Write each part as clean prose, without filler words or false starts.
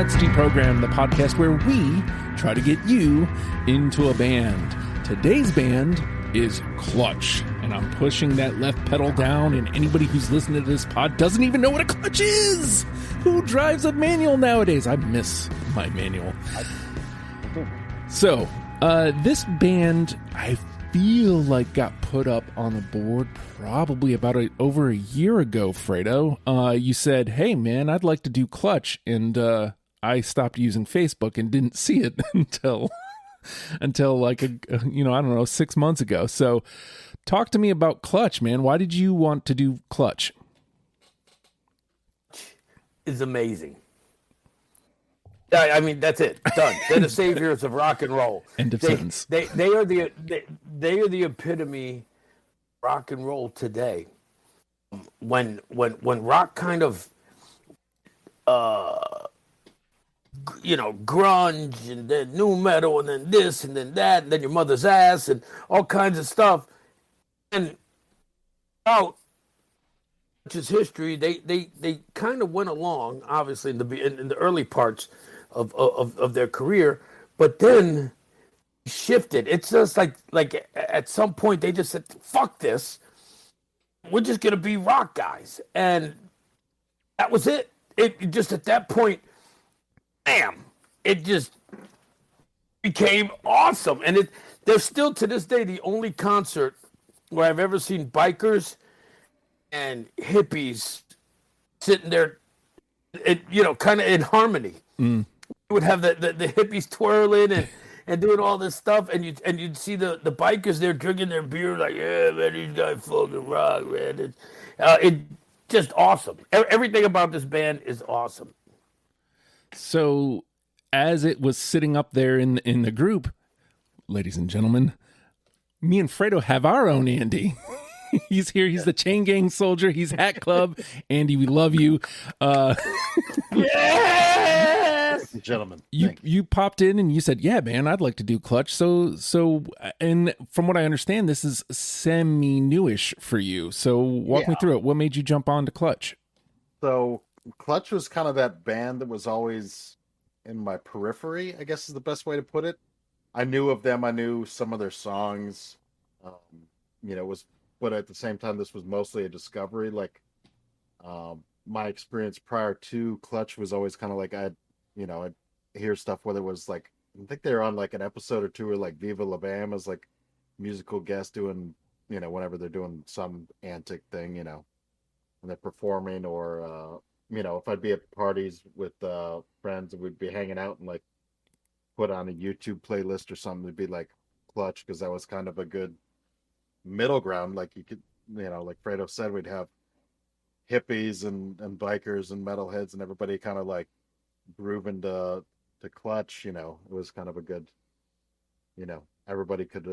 Let's Deprogram, the podcast where we try to get you into a band. Today's band is Clutch, and I'm pushing that left pedal down, and anybody who's listening to this pod doesn't even know what a clutch is. Who drives a manual nowadays? I miss my manual. So, this band, I feel like got put up on the board probably about over a year ago, Fredo. You said, hey man, I'd like to do Clutch, and I stopped using Facebook and didn't see it until like I don't know, 6 months ago. So talk to me about Clutch, man. Why did you want to do Clutch? Is amazing. I mean, that's it. Done. They're the saviors of rock and roll. End of sentence. They are the epitome of rock and roll today. When rock kind of grunge and then new metal and then this and then that and then your mother's ass and all kinds of stuff, and out which is history. They kind of went along, obviously in the early parts of their career, but then shifted. It's just like at some point they just said, fuck this, we're just gonna be rock guys, and that was it. It just at that point, bam, it just became awesome. And they're still to this day the only concert where I've ever seen bikers and hippies sitting there, kind of in harmony. You would have the hippies twirling and doing all this stuff, and you'd see the bikers there drinking their beer like, yeah, man, these guys fucking rock, man. It's just awesome. Everything about this band is awesome. So, as it was sitting up there in the group, ladies and gentlemen, me and Fredo have our own Andy. He's here. He's the Chain Gang Soldier. He's Hat Club. Andy, we love you. Yes, gentlemen. You popped in and you said, "Yeah, man, I'd like to do Clutch." So, and from what I understand, this is semi-newish for you. So, walk me through it. What made you jump on to Clutch? So, Clutch was kind of that band that was always in my periphery, I guess is the best way to put it. I knew of them. I knew some of their songs. But at the same time, this was mostly a discovery. Like, my experience prior to Clutch was always kind of like I'd hear stuff, whether it was like, I think they were on like an episode or two, or like Viva La Bam as like musical guest doing, whenever they're doing some antic thing, when they're performing, or if I'd be at parties with friends and we'd be hanging out and like put on a YouTube playlist or something, it'd be like Clutch, because that was kind of a good middle ground. Like you could, like Fredo said, we'd have hippies and bikers and metalheads and everybody kind of like grooving to Clutch. It was kind of a good, everybody could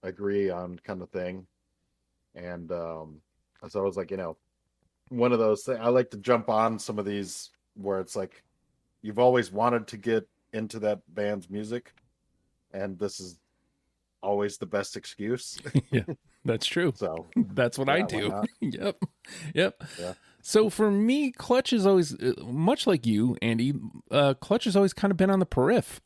agree on kind of thing. And so I was like, one of those things. I like to jump on some of these where it's like you've always wanted to get into that band's music, and this is always the best excuse. Yeah, that's true. So that's what I do. Yep. Yeah. So for me, Clutch is always, much like you, Andy, Clutch has always kind of been on the periph.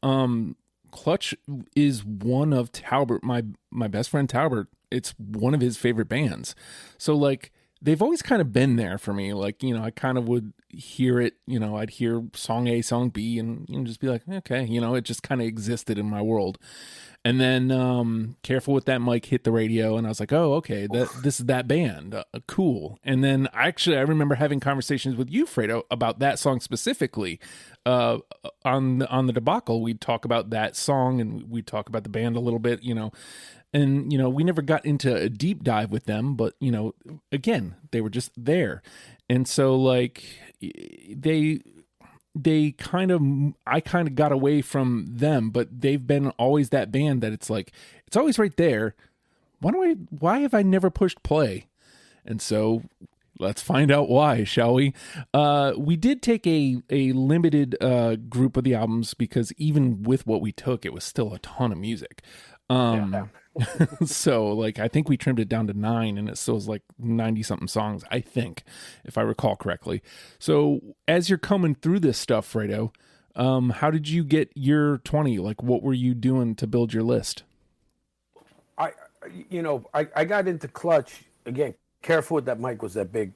Clutch is one of Talbert, my best friend Talbert. It's one of his favorite bands. So like, they've always kind of been there for me. Like, I kind of would hear it, I'd hear song A, song B, and just be like, okay, it just kind of existed in my world. And then Careful with That Mic hit the radio, and I was like, oh, okay, this is that band. Cool. And then I remember having conversations with you, Fredo, about that song specifically. On the Debacle, we'd talk about that song, and we'd talk about the band a little bit, And, we never got into a deep dive with them, but, again, they were just there. And so, like, I kind of got away from them, but they've been always that band that it's like, it's always right there. Why have I never pushed play? And so let's find out why, shall we? We did take a limited group of the albums, because even with what we took, it was still a ton of music. So like, I think we trimmed it down to 9, and it still is like 90 something songs, I think, if I recall correctly. So as you're coming through this stuff, Fredo, How did you get your 20? Like, what were you doing to build your list? I, I got into Clutch again. Careful with that mic was that big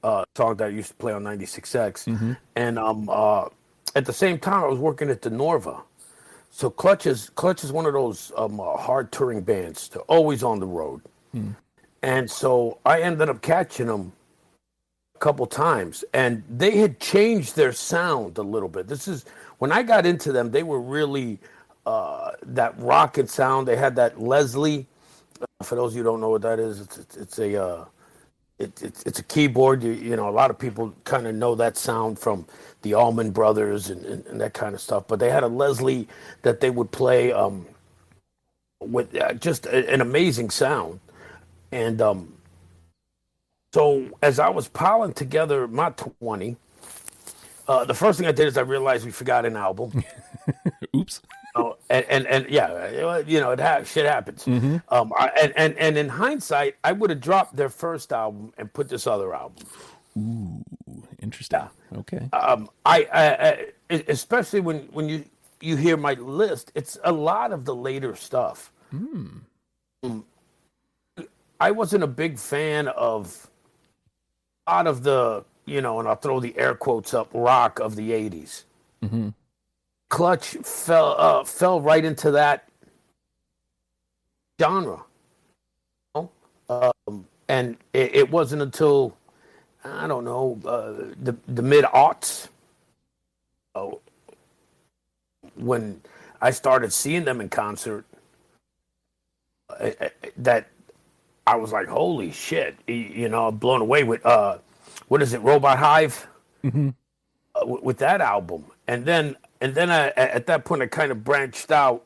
song that I used to play on 96X, and at the same time I was working at the Norva. So Clutch is one of those hard touring bands. They're always on the road, and so I ended up catching them a couple times, and they had changed their sound a little bit. This is when I got into them. They were really that rockin' sound. They had that Leslie. For those of you who don't know what that is, it's a keyboard. You know, a lot of people kind of know that sound from the Allman Brothers and that kind of stuff. But they had a Leslie that they would play with just an amazing sound. And so as I was piling together my 20, the first thing I did is I realized we forgot an album. Oops. Oh, and yeah, shit happens. And in hindsight, I would have dropped their first album and put this other album. Ooh, interesting. Yeah. Okay. I especially when you hear my list, it's a lot of the later stuff. I wasn't a big fan of a lot of the, and I'll throw the air quotes up, rock of the 80s. Clutch fell right into that genre, and it wasn't until I don't know the mid aughts when I started seeing them in concert that I was like, holy shit, I'm blown away with what is it, Robot Hive, with that album, and then I, at that point, I kind of branched out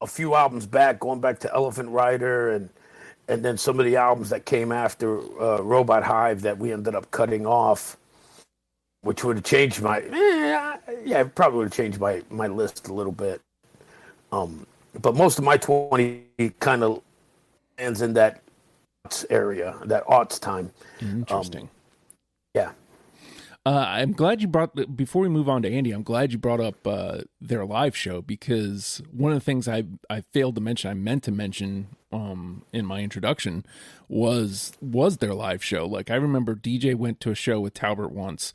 a few albums back, going back to Elephant Rider and then some of the albums that came after Robot Hive that we ended up cutting off, which would have changed it probably would have changed my list a little bit. But most of my 20 kind of lands in that area, that aughts time. Interesting. Yeah. I'm glad you before we move on to Andy, I'm glad you brought up their live show, because one of the things I failed to mention, I meant to mention in my introduction was their live show. Like, I remember DJ went to a show with Talbert once,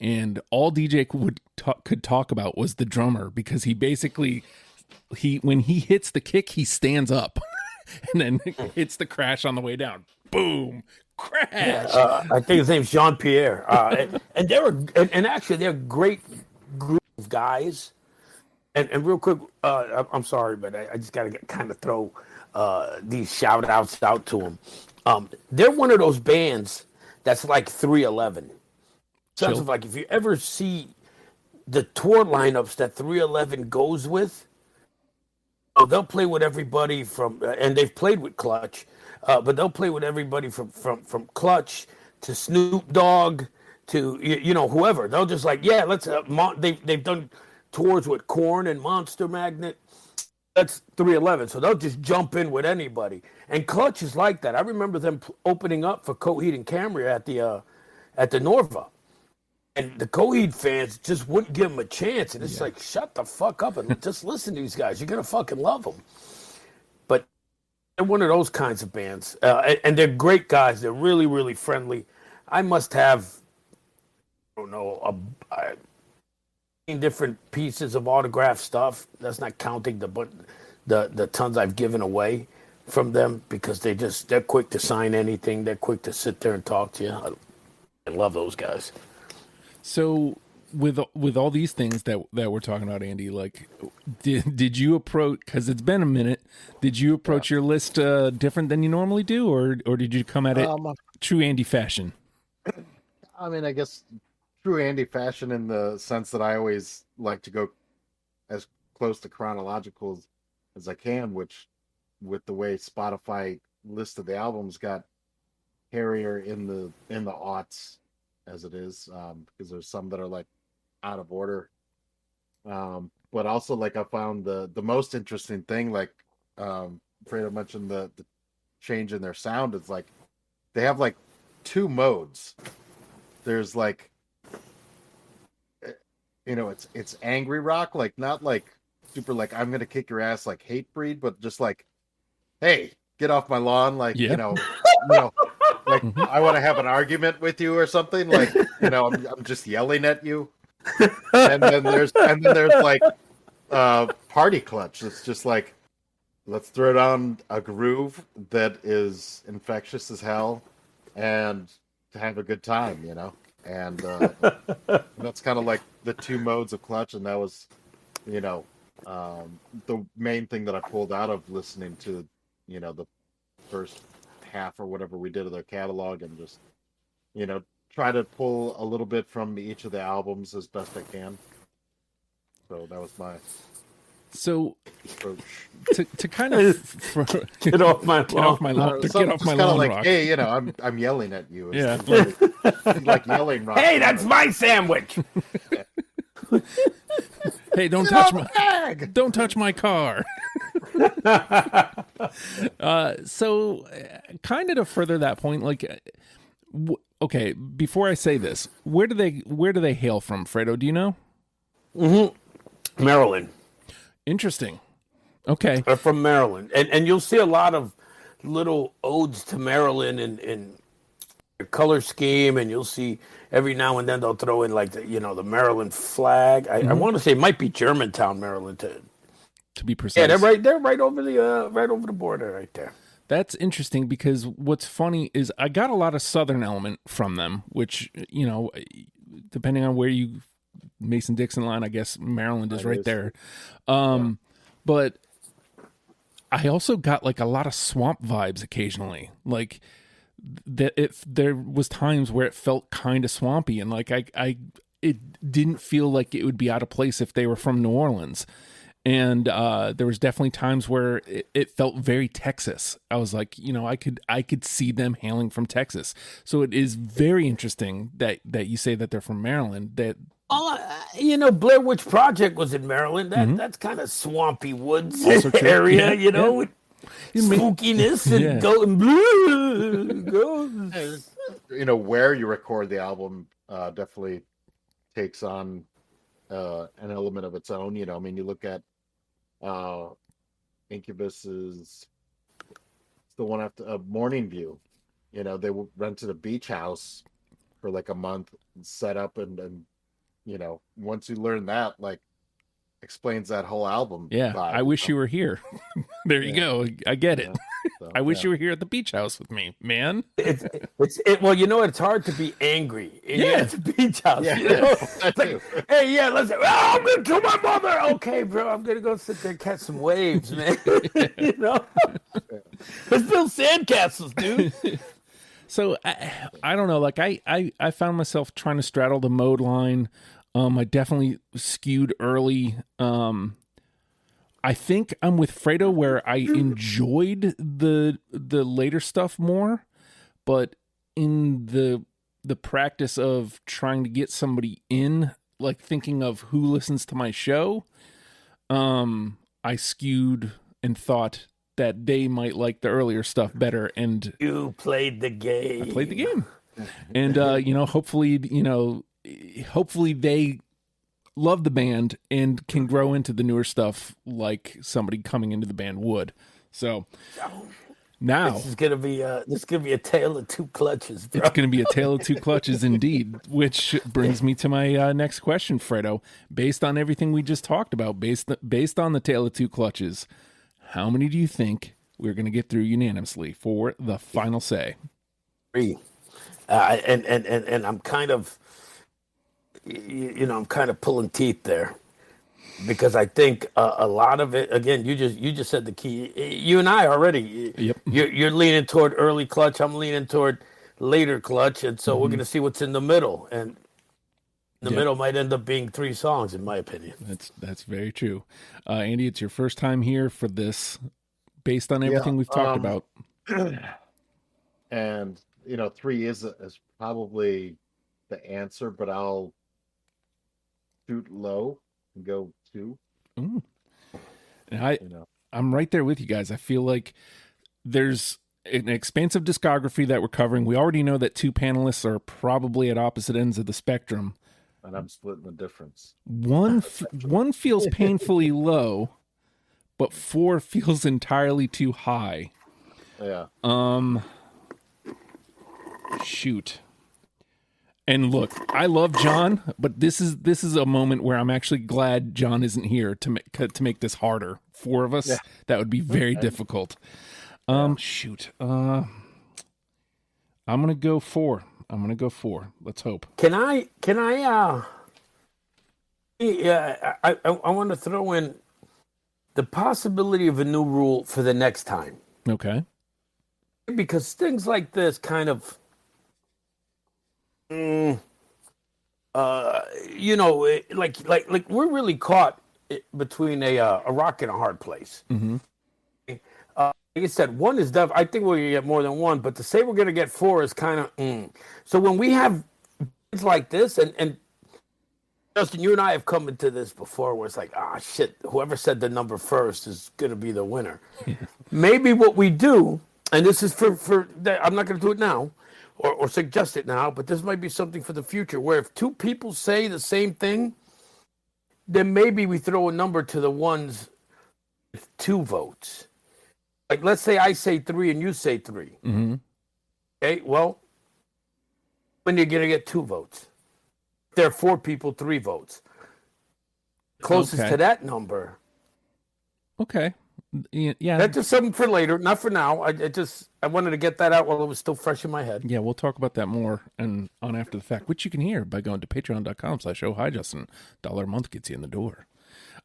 and all DJ could talk about was the drummer, because he basically, when he hits the kick, he stands up and then hits the crash on the way down. Boom. Crash. I think his name's Jean Pierre, and actually they're a great group of guys. And real quick, I'm sorry, but I just got to kind of throw these shout outs out to them. They're one of those bands that's like 311. Sense of like, if you ever see the tour lineups that 311 goes with, they'll play with everybody from, and they've played with Clutch. But they'll play with everybody from Clutch to Snoop Dogg to whoever. They'll just like, yeah, let's. They've done tours with Korn and Monster Magnet. That's 311. So they'll just jump in with anybody. And Clutch is like that. I remember them opening up for Coheed and Cambria at the Norva, and the Coheed fans just wouldn't give them a chance. And it's like, shut the fuck up and just listen to these guys. You're gonna fucking love them. But they're one of those kinds of bands, and they're great guys. They're really, really friendly. I must have, I don't know, 15 different pieces of autographed stuff. That's not counting the tons I've given away from them, because they're quick to sign anything. They're quick to sit there and talk to you. I love those guys. So with all these things that we're talking about, Andy, like, did you approach, because it's been a minute, did you approach your list different than you normally do, or did you come at it true Andy fashion? I mean, I guess true Andy fashion, in the sense that I always like to go as close to chronological as I can, which, with the way Spotify listed the albums, got hairier in the aughts as it is, because there's some that are like out of order, but also, like, I found the most interesting thing, like Fredo mentioned, the change in their sound. It's like they have like two modes. There's like it's angry rock, like not like super like I'm gonna kick your ass like Hatebreed, but just like, hey, get off my lawn, like Yeah. like Mhm. I want to have an argument with you or something, like I'm just yelling at you. And then there's like party clutch. It's just like, let's throw down a groove that is infectious as hell and to have a good time, and that's kind of like the two modes of clutch. And that was you know the main thing that I pulled out of listening to the first half or whatever we did of their catalog, and just try to pull a little bit from each of the albums as best I can. So that was my So approach. to kind of Get off my get off my lawn, get off my lawn, like, rock. hey, I'm yelling at you. Yeah. Like yelling rock. Hey, that's my sandwich. Hey, don't touch my car. So kind of to further that point, like, okay, before I say this, where do they hail from, Fredo? Do you know? Maryland. Interesting. Okay. They're from Maryland. And you'll see a lot of little odes to Maryland in their color scheme, and you'll see every now and then they'll throw in like the Maryland flag. I want to say it might be Germantown, Maryland To be precise. Yeah, they're right over the border right there. That's interesting, because what's funny is I got a lot of Southern element from them, which, depending on where you Mason-Dixon line, I guess Maryland is right there. But I also got like a lot of swamp vibes occasionally. Like that, there was times where it felt kind of swampy, and like it didn't feel like it would be out of place if they were from New Orleans. And there was definitely times where it felt very Texas. I was like, I could see them hailing from Texas. So it is very interesting that you say that they're from Maryland. That Blair Witch Project was in Maryland. That's kind of swampy woods Also true. area, Yeah. with spookiness and going blue. Where you record the album definitely takes on an element of its own. You you look at Incubus's, it's the one after Morning View. They rented a beach house for like a month, and set up, and once you learn that, like, explains that whole album. Yeah, vibe, I wish you were here. There you go. I get it. So, I wish you were here at the beach house with me, man. Well, it's hard to be angry at the beach house. Yeah. It's like, hey, I'm gonna kill my mother. Okay, bro, I'm gonna go sit there and catch some waves, man. Let's build sandcastles, dude. So I don't know. Like I found myself trying to straddle the mode line. I definitely skewed early. I think I'm with Fredo, where I enjoyed the later stuff more, but in the practice of trying to get somebody in, like thinking of who listens to my show, I skewed and thought that they might like the earlier stuff better. And you played the game. I played the game. And hopefully they love the band and can grow into the newer stuff like somebody coming into the band would. So now this is gonna be a tale of two clutches, bro. It's gonna be a tale of two clutches indeed. Which brings me to my next question, Fredo. Based on everything we just talked about, based on the tale of two clutches, how many do you think we're gonna get through unanimously for the final say? 3. And I'm kind of, I'm kind of pulling teeth there, because I think a lot of it, again, you just said the key. You and I already. Yep. You're leaning toward early clutch. I'm leaning toward later clutch, and so we're going to see what's in the middle. And the middle might end up being 3 songs, in my opinion. That's very true. Andy, it's your first time here for this. Based on everything we've talked about, and 3 is probably the answer, but I'll shoot low and go 2. Ooh. And I'm right there with you guys. I feel like there's an expansive discography that we're covering. We already know that 2 panelists are probably at opposite ends of the spectrum. And I'm splitting the difference. One feels painfully low, but 4 feels entirely too high. Yeah. Shoot. And look, I love John, but this is a moment where I'm actually glad John isn't here to make this harder. 4 of us, that would be very difficult. Shoot. I'm gonna go 4. Let's hope. Can I? Yeah, I want to throw in the possibility of a new rule for the next time. Okay. Because things like this kind of, like we're really caught between a rock and a hard place. Mm-hmm. Like I said, 1 is def. I think we're gonna get more than 1, but to say we're gonna get 4 is kind of. So when we have things like this, and Justin, you and I have come into this before, where it's like, shit, whoever said the number first is gonna be the winner. Maybe what we do, and this is for I'm not gonna do it now, or suggest it now, but this might be something for the future, where if 2 people say the same thing, then maybe we throw a number to the ones with 2 votes. Like, let's say I say 3 and you say 3. Mm-hmm. Okay, well, when you're going to get 2 votes. If there are 4 people, 3 votes. Closest to that number. Okay. Yeah. That's just something for later, not for now. I wanted to get that out while it was still fresh in my head. Yeah, we'll talk about that more and on After the Fact, which you can hear by going to patreon.com/ohhijustin. $1 a month gets you in the door.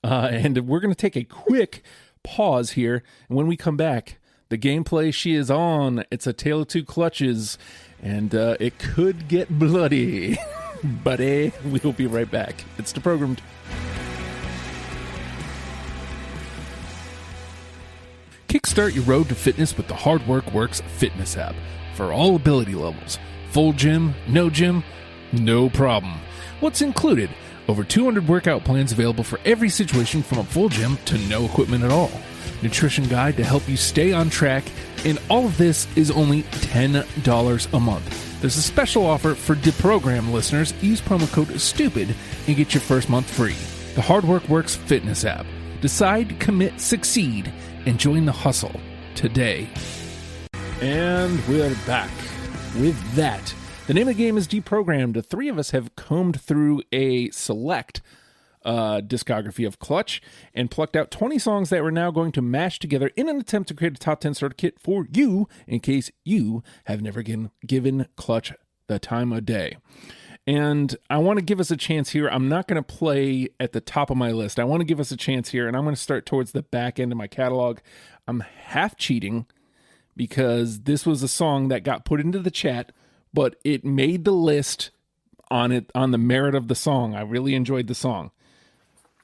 And we're going to take a quick pause here, and when we come back, the gameplay she is on, it's a tale of 2 clutches, and it could get bloody. Buddy, we'll be right back. It's Deprogrammed. Kickstart your road to fitness with the Hard Work Works fitness app. For all ability levels, full gym, no problem. What's included? Over 200 workout plans available for every situation, from a full gym to no equipment at all. Nutrition guide to help you stay on track, and all of this is only $10 a month. There's a special offer for Deprogram listeners. Use promo code STUPID and get your first month free. The Hard Work Works fitness app. Decide, commit, succeed, and join the hustle today. And we're back. With that, the name of the game is Deprogrammed. The 3 of us have combed through a select discography of Clutch and plucked out 20 songs that we're now going to mash together in an attempt to create a top 10 starter kit for you, in case you have never given Clutch the time of day. And I want to give us a chance here. I'm not going to play at the top of my list. I want to give us a chance here, and I'm going to start towards the back end of my catalog. I'm half cheating because this was a song that got put into the chat, but it made the list on the merit of the song. I really enjoyed the song.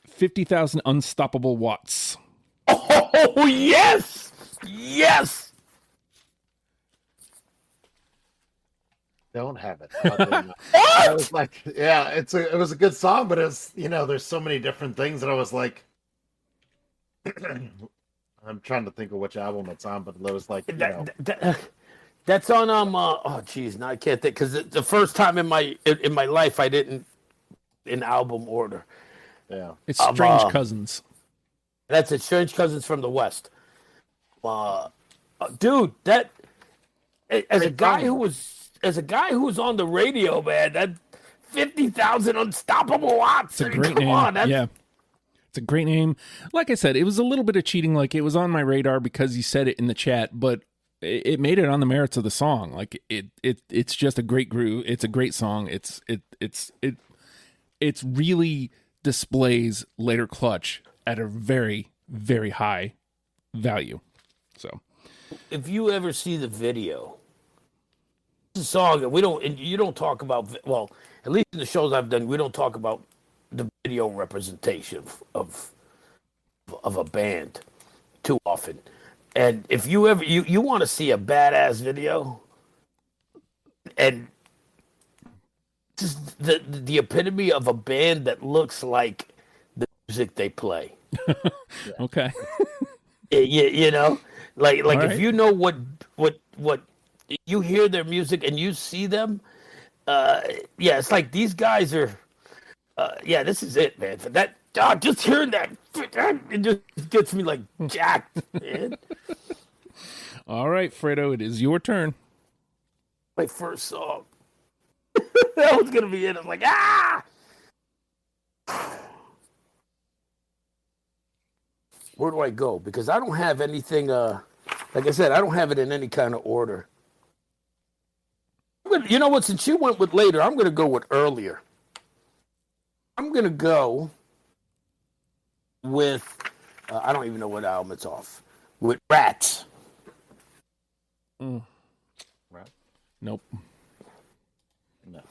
50,000 Unstoppable Watts. Oh, yes! Yes! Don't have it. I was like, yeah, it was a good song, but it's, there's so many different things that I was like, I'm trying to think of which album it's on, but it was like, that's on oh geez, now I can't think, because the first time in my life I didn't in album order. Yeah, it's Strange Cousins. That's it, Strange Cousins from the West. Dude, that as a guy who was on the radio, man, that 50,000 Unstoppable Watts. It's a great name. Yeah. It's a great name. Like I said, it was a little bit of cheating. Like, it was on my radar because you said it in the chat, but it made it on the merits of the song. Like, it's just a great groove. It's a great song. It's really displays later Clutch at a very, very high value. So, if you ever see the video, it's a song that you don't talk about. Well, at least in the shows I've done, we don't talk about the video representation of a band too often. And if you ever you want to see a badass video, and just the epitome of a band that looks like the music they play. Okay. you know, like right. If you know what you hear their music and you see them, yeah, it's like these guys are Yeah, this is it, man. For that, just hearing that, it just gets me like jacked, man. All right, Fredo, it is your turn. My first song. That was gonna be it. I'm like, ah. Where do I go? Because I don't have anything. Like I said, I don't have it in any kind of order. You know what? Since you went with later, I'm gonna go with earlier. I'm gonna go with. I don't even know what album it's off. With Rats. Right? Nope. No.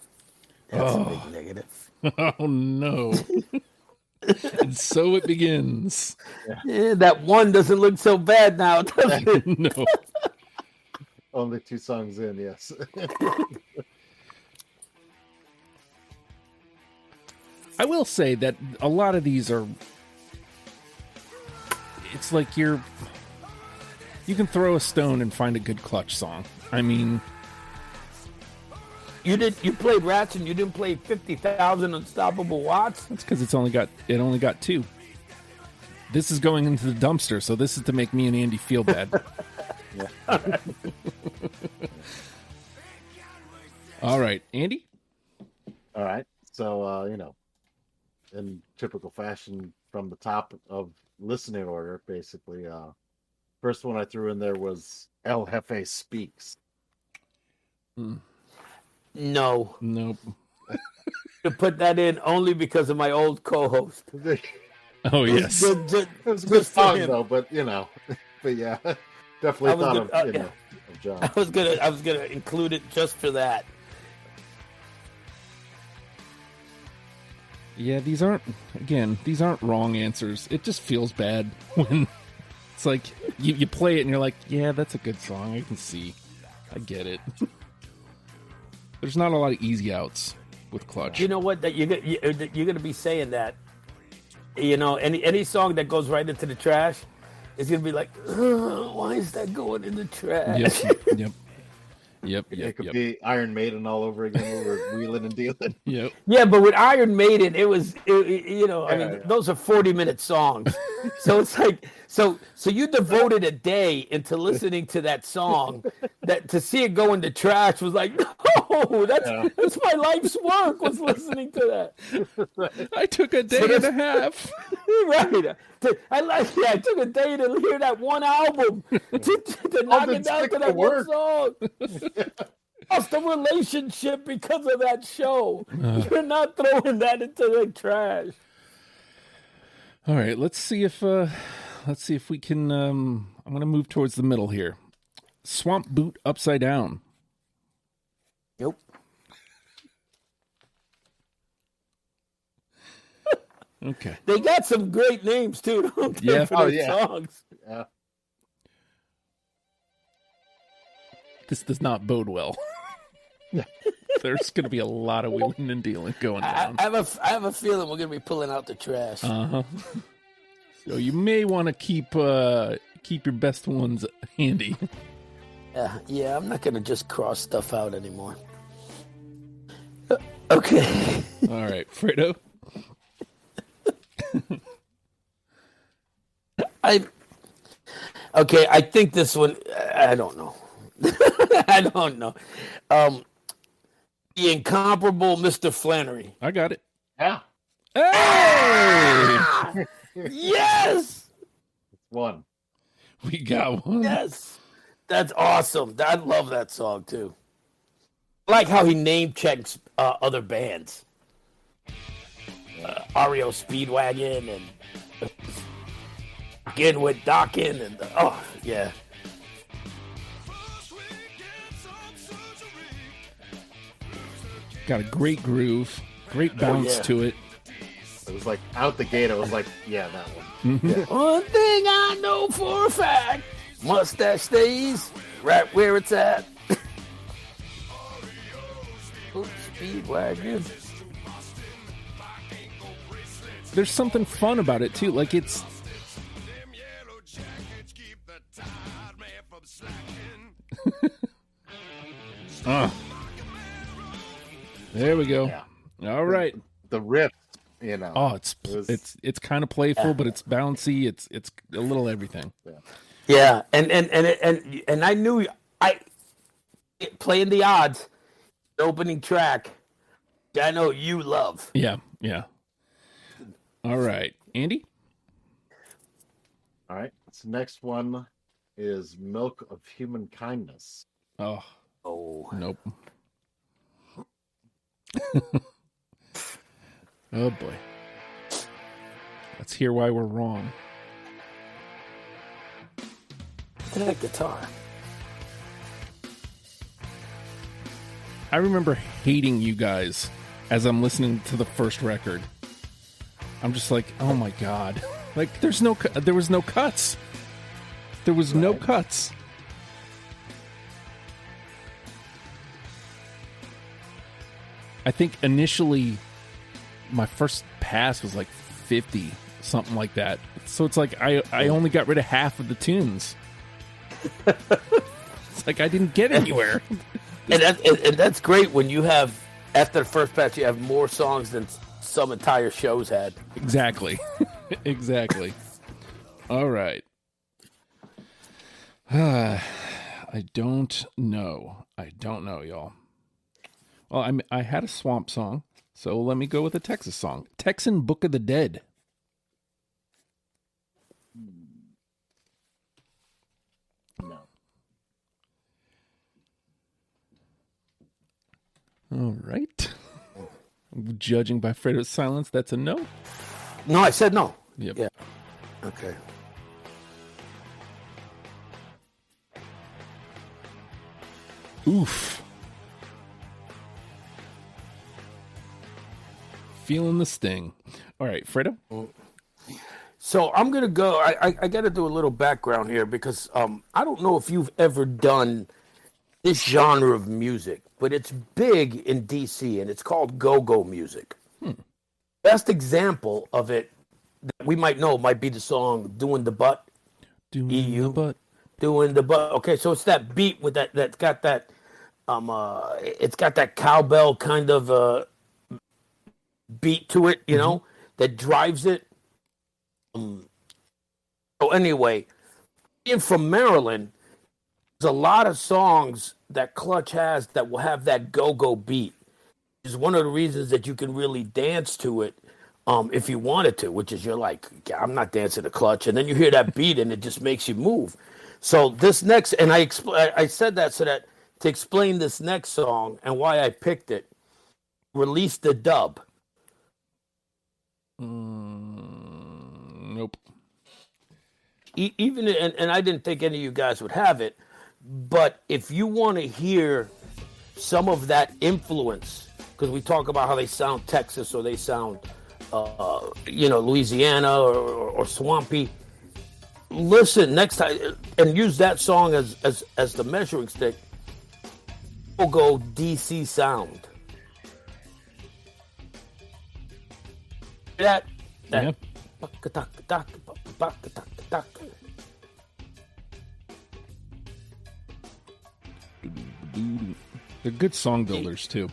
That's a big negative. Oh no. And so it begins. Yeah, that one doesn't look so bad now, does it? No. Only 2 songs in, yes. I will say that a lot of these are. It's like you can throw a stone and find a good Clutch song. I mean, You played Rats and you didn't play 50,000 Unstoppable Watts? that's because it only got 2. This is going into the dumpster, so this is to make me and Andy feel bad. Yeah. All right, Andy? All right. So, in typical fashion, from the top of listening order, basically, first one I threw in there was El Jefe Speaks. No. Nope. To put that in only because of my old co-host. Oh, yes. It was a good song, though, but, but yeah, definitely thought of, of John. I was gonna include it just for that. Yeah, these aren't wrong answers. It just feels bad when it's like you play it and you're like, yeah, that's a good song. I can see. I get it. There's not a lot of easy outs with Clutch. You know what? That you're gonna be saying that. Any song that goes right into the trash is gonna be like, why is that going in the trash? Yep. It could be Iron Maiden all over again. We were wheeling and dealing. Yep. Yeah, but with Iron Maiden, those are 40-minute songs. So it's like, so you devoted a day into listening to that song. That to see it go in the trash was like, no, that's my life's work, was listening to that. I took a day and a half. Right. I took a day to hear that one album to knock it down to that one song. Lost a relationship because of that show. You're not throwing that into the trash. All right, let's see if we can. I'm going to move towards the middle here. Swamp Boot Upside Down. Nope. Okay. They got some great names too, don't they? Yeah. For their songs. Yeah. This does not bode well. There's going to be a lot of wheeling and dealing going down. I have a feeling we're going to be pulling out the trash. Uh-huh. So you may want to keep your best ones handy. Yeah, I'm not going to just cross stuff out anymore. Okay. All right, Fredo. I think this one, I don't know. I don't know. The incomparable Mr. Flannery. I got it. Yeah. Hey! Yes! One. We got one. Yes. That's awesome. I love that song too. I like how he name checks other bands. REO Speedwagon and again with Dockin and yeah. Got a great groove, great bounce to it. It was like out the gate. I was like, yeah, that one. Yeah. One thing I know for a fact, mustache stays right where it's at. Speedwagon. There's something fun about it too. Like it's there we go. Yeah. All right. The riff You know, Oh, it it's kind of playful, but it's bouncy. It's a little everything. Yeah, and I knew I playing the odds, the opening track. I know you love. Yeah, yeah. All right, Andy. All right. So next one is Milk of Human Kindness. Oh, Oh, nope. Oh boy. Let's hear why we're wrong. look at that guitar. I remember hating you guys as I'm listening to the first record. I'm just like, oh my god. Like there was no cuts. There was no cuts. I think initially my first pass was like 50, something like that. So it's like I only got rid of half of the tunes. It's like I didn't get anywhere. And that's great when you have, after the first patch, you have more songs than some entire shows had. Exactly. Exactly. All right. I don't know. Y'all. Well, I had a swamp song, so let me go with a Texas song. Texan Book of the Dead. No. All right. Judging by Fredo's silence, that's a no. No, I said no. Yep. Yeah. Okay. Oof. Feeling the sting. All right, Fredo. So I'm gonna go. I got to do a little background here because I don't know if you've ever done this genre of music, but it's big in DC and it's called go-go music. Best example of it that we might know might be the song "Doing the Butt." Doing EU. the butt. Doing the butt. Okay, so it's that beat with that's got that it's got that cowbell kind of beat to it, you know, that drives it. So anyway, being from Maryland, there's a lot of songs that Clutch has that will have that go-go beat. It's one of the reasons that you can really dance to it if you wanted to, which is you're like, yeah, I'm not dancing to Clutch. And then you hear that beat and it just makes you move. So this next, and I said that so that to explain this next song and why I picked it, Release the Dub. Nope. Even and I didn't think any of you guys would have it, but if you want to hear some of that influence, because we talk about how they sound Texas or they sound Louisiana or swampy, listen next time and use that song as the measuring stick. We'll go DC sound. That Yeah. They're good song builders too.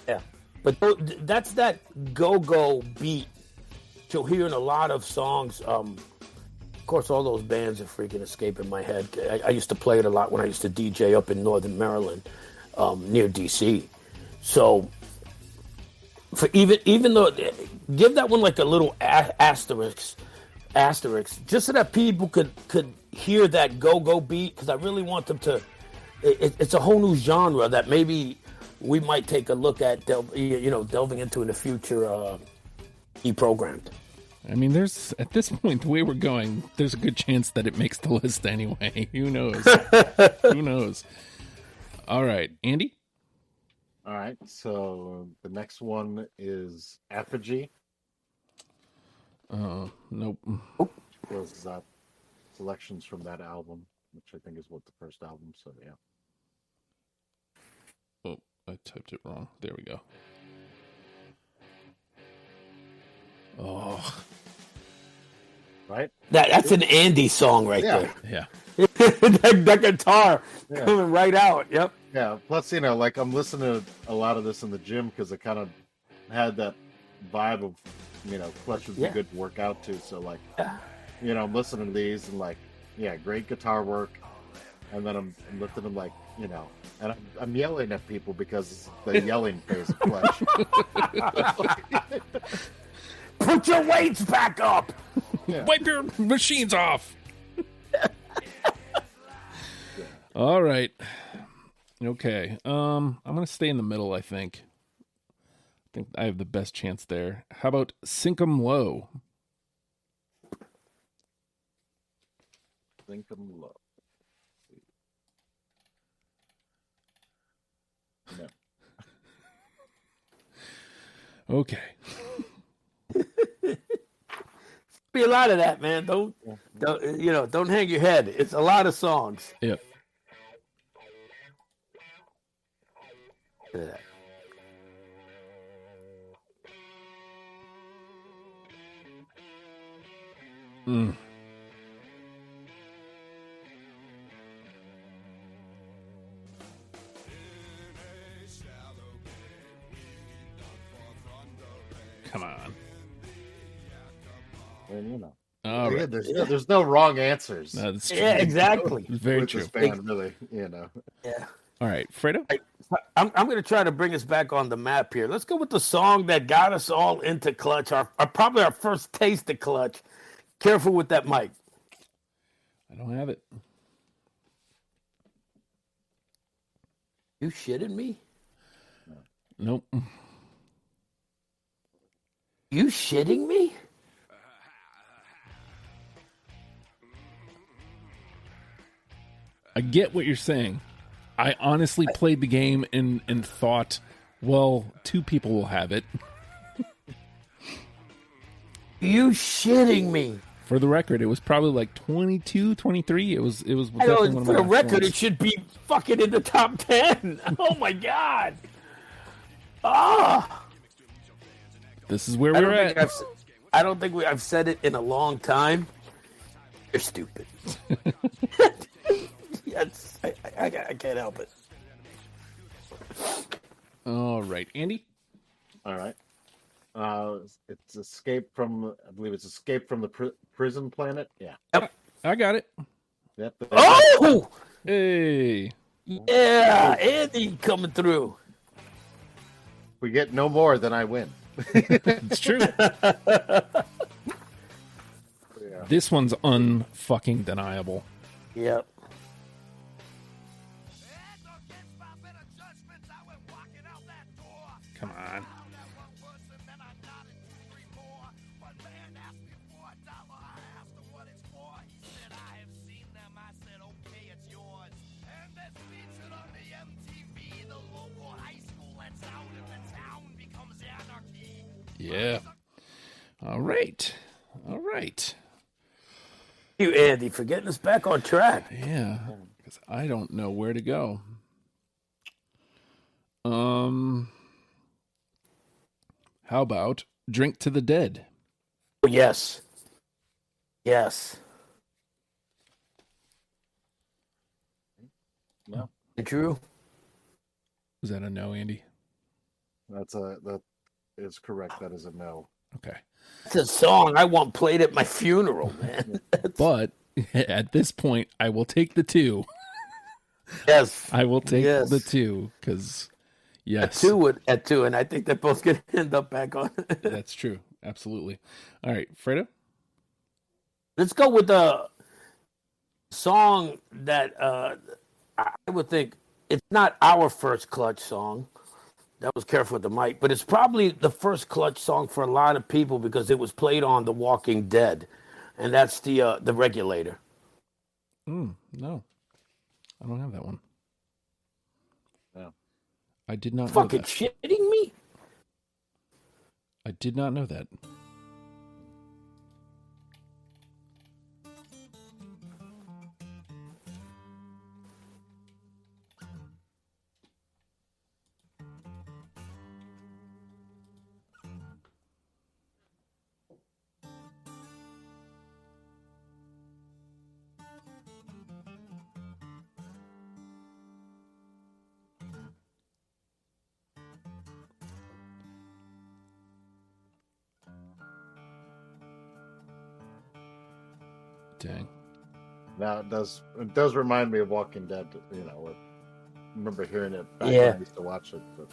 Yeah, but that's that go-go beat you'll hear in a lot of songs. Of course, all those bands are freaking escaping my head. I used to play it a lot when I used to DJ up in northern Maryland, near DC. So, for even though, give that one like a little asterisk, just so that people could hear that go-go beat, because I really want them to. It's a whole new genre that maybe we might take a look at, delving into in the future. Programmed. I mean, there's at this point the way we're going, there's a good chance that it makes the list anyway. Who knows? Who knows? All right, Andy. All right. So the next one is Effigy. Nope. Was selections from that album, which I think is what the first album. So yeah. Oh, I typed it wrong. There we go. Oh, Right. That's an Andy song right there. yeah. that guitar coming right out. Yep. Yeah. Plus, like I'm listening to a lot of this in the gym because I kind of had that vibe of, Clutch would be Yeah. good to work out to. So like, Yeah. I'm listening to these and like, yeah, great guitar work, and then I'm lifting them like, and I'm yelling at people because the yelling phase of Clutch. Put your weights back up. Yeah. Wipe your machines off. All right. Okay. I'm gonna stay in the middle. I think I have the best chance there. How about Sink 'em Low? Think I'm low. No. Okay. Be a lot of that, man. Don't hang your head. It's a lot of songs. Yep. Look at that. Mm. Come on. And All again, right. there's no wrong answers That's true. Yeah, exactly. It's very with true. this band, really. Yeah. All right, Fredo. I'm going to try to bring us back on the map here. Let's go with the song that got us all into Clutch. Probably our first taste of Clutch. Careful with that mic. I don't have it. You shitting me? Nope. You shitting me? I get what you're saying. I honestly played the game and thought, well, two people will have it. You shitting me? For the record, it was probably like 22, 23. It was I know, definitely one of for my the last record, ones. it should be fucking in the top 10. Oh my God. Ah. This is where we're at. I don't think I've said it in a long time. You're stupid. Yes, I can't help it. All right, Andy. All right. It's Escape from, I believe it's Escape from the Prison Planet. Yeah. Yep. I got it. Yep. Oh! Hey. Yeah, Andy coming through. We get no more than I win. It's true. Yeah. This one's unfucking deniable. Yep. Come on. Yeah. All right. All right. You, Andy, for getting us back on track. Yeah. Because I don't know where to go. How about Drink to the Dead? Oh, yes. Yes. No. Drew? Is that a no, Andy? That is correct. That is a no. Okay. It's a song I want played at my funeral, man. But at this point, I will take the two. Yes. I will take Yes. the two because, yes. At two, and I think they're both going to end up back on. That's true. Absolutely. All right, Fredo? Let's go with the song that I would think it's not our first Clutch song. That was Careful with the Mic, but it's probably the first Clutch song for a lot of people because it was played on The Walking Dead, and that's the Regulator. No. I don't have that one. No. I did not know Fucking that. shitting me? I did not know that. Dang. Now it does remind me of Walking Dead. You know, I remember hearing it back when Yeah. I used to watch it. But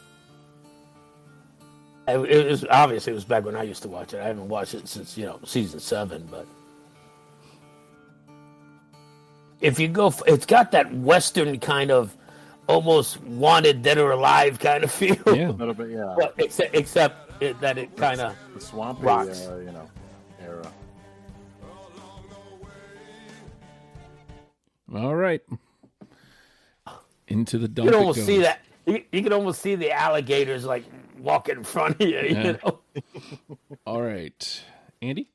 It was obviously it was back when I used to watch it. I haven't watched it since season 7, but if you go, it's got that Western kind of almost Wanted Dead or Alive kind of feel. Yeah. a little bit, yeah. But except that it kind of The swampy, rocks. Era. All right. Into the you dump. can it almost see goes. that. You can almost see the alligators like walking in front of you. Yeah. You know. All right. Andy?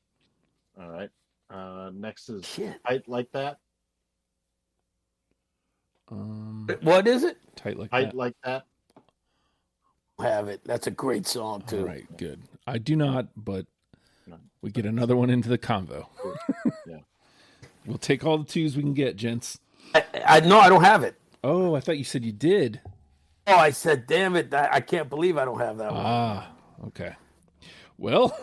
All right. Next is Shit. Tight Like That. What is it? Tight Like Tight That. Like That. Have it. That's a great song too. All right, good. I do not, but No. we get another one into the convo. Yeah. We'll take all the twos we can get, gents. I know I don't have it. Oh, I thought you said you did. Oh, I said, damn it! I can't believe I don't have that one. Ah, okay. Well,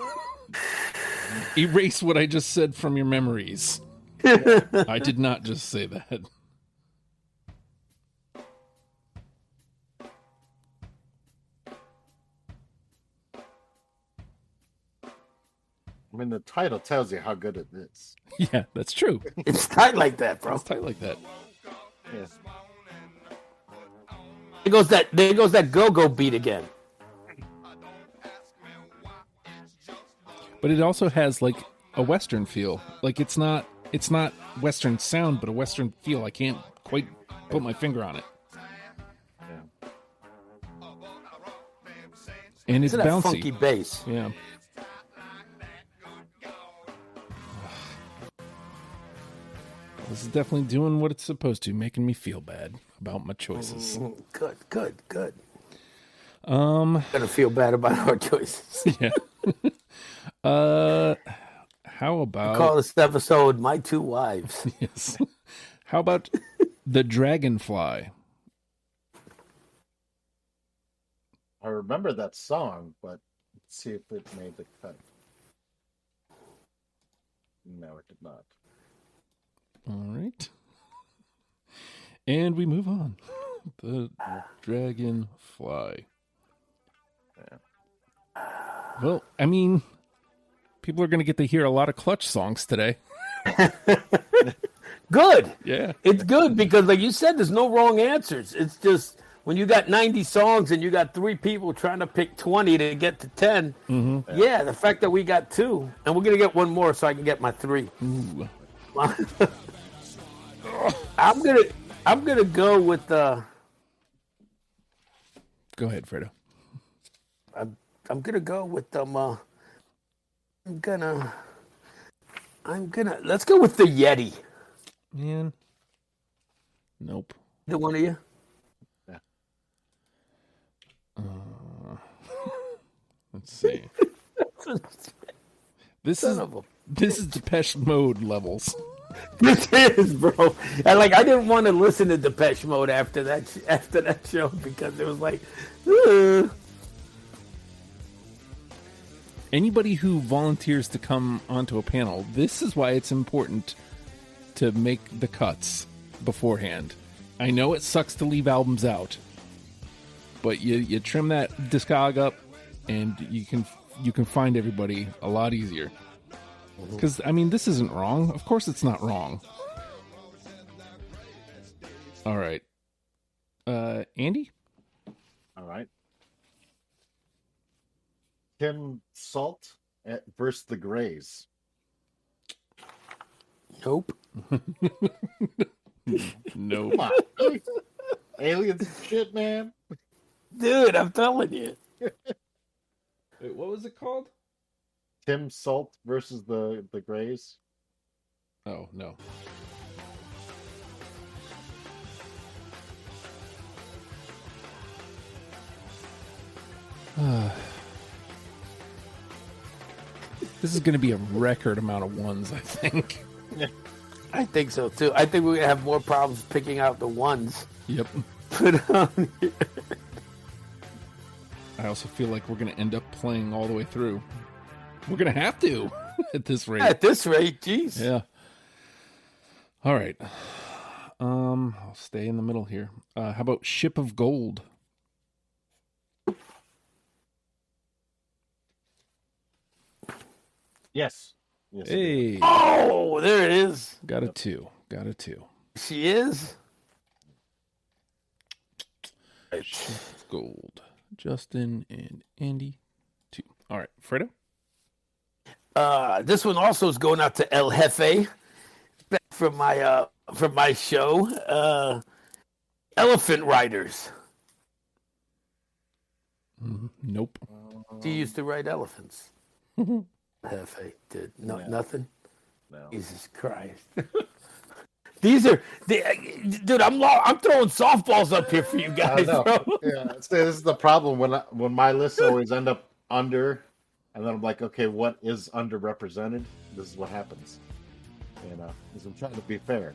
erase what I just said from your memories. I did not just say that. I mean, the title tells you how good it is. Yeah, that's true. It's tight like that, bro. It's tight like that. Yeah. There goes that go-go beat again. But it also has like a Western feel. Like it's not Western sound, but a Western feel. I can't quite put my finger on it. Yeah. And it's Isn't that bouncy. funky bass? Yeah. This is definitely doing what it's supposed to, making me feel bad about my choices. Good. Gonna feel bad about our choices. Yeah. How about Call this episode "My Two Wives." yes? How about the Dragonfly? I remember that song, but let's see if it made the cut. No, it did not. All right. And we move on. The Dragonfly. Yeah. Well, I mean, people are going to get to hear a lot of Clutch songs today. Good. Yeah. It's good because, like you said, there's no wrong answers. It's just when you got 90 songs and you got 3 people trying to pick 20 to get to 10. Mm-hmm. Yeah, the fact that we got 2, and we're gonna get one more so I can get my 3. Ooh. I'm gonna go with Go ahead, Fredo. I'm gonna go with I'm gonna let's go with the Yeti. Man. Nope. The one of you. Let's see. This is Son of a- Depeche Mode levels. This is, bro. And like I didn't want to listen to Depeche Mode after that show because it was like, ugh. Anybody who volunteers to come onto a panel, this is why it's important to make the cuts beforehand. I know it sucks to leave albums out, but you trim that discog up, and you can find everybody a lot easier. Because I mean, this isn't wrong. Of course, it's not wrong. All right, Andy. All right. Tim Salt versus the Greys. Nope. No. Come on. Aliens and shit, man. Dude, I'm telling you. Wait, what was it called? Tim Salt versus the Greys. Oh no. This is going to be a record amount of ones, I think. I think so too. I think we're gonna have more problems picking out the ones. Yep. Put on here. I also feel like we're going to end up playing all the way through. We're going to have to at this rate. At this rate, jeez. Yeah. All right. I'll stay in the middle here. How about Ship of Gold? Yes. Yes. Hey, Oh, there it is. got a 2. Got a 2. She is. Ship of Gold. Justin and Andy, 2. All right, Fredo. This one also is going out to El Jefe, back from my show. Elephant Riders. Nope. She used to ride elephants. Jefe did nothing. No. Jesus Christ. Dude, I'm throwing softballs up here for you I guys, know. bro. Yeah. See, this is the problem when my lists always end up under, and then I'm like, okay, what is underrepresented? This is what happens. Because I'm trying to be fair.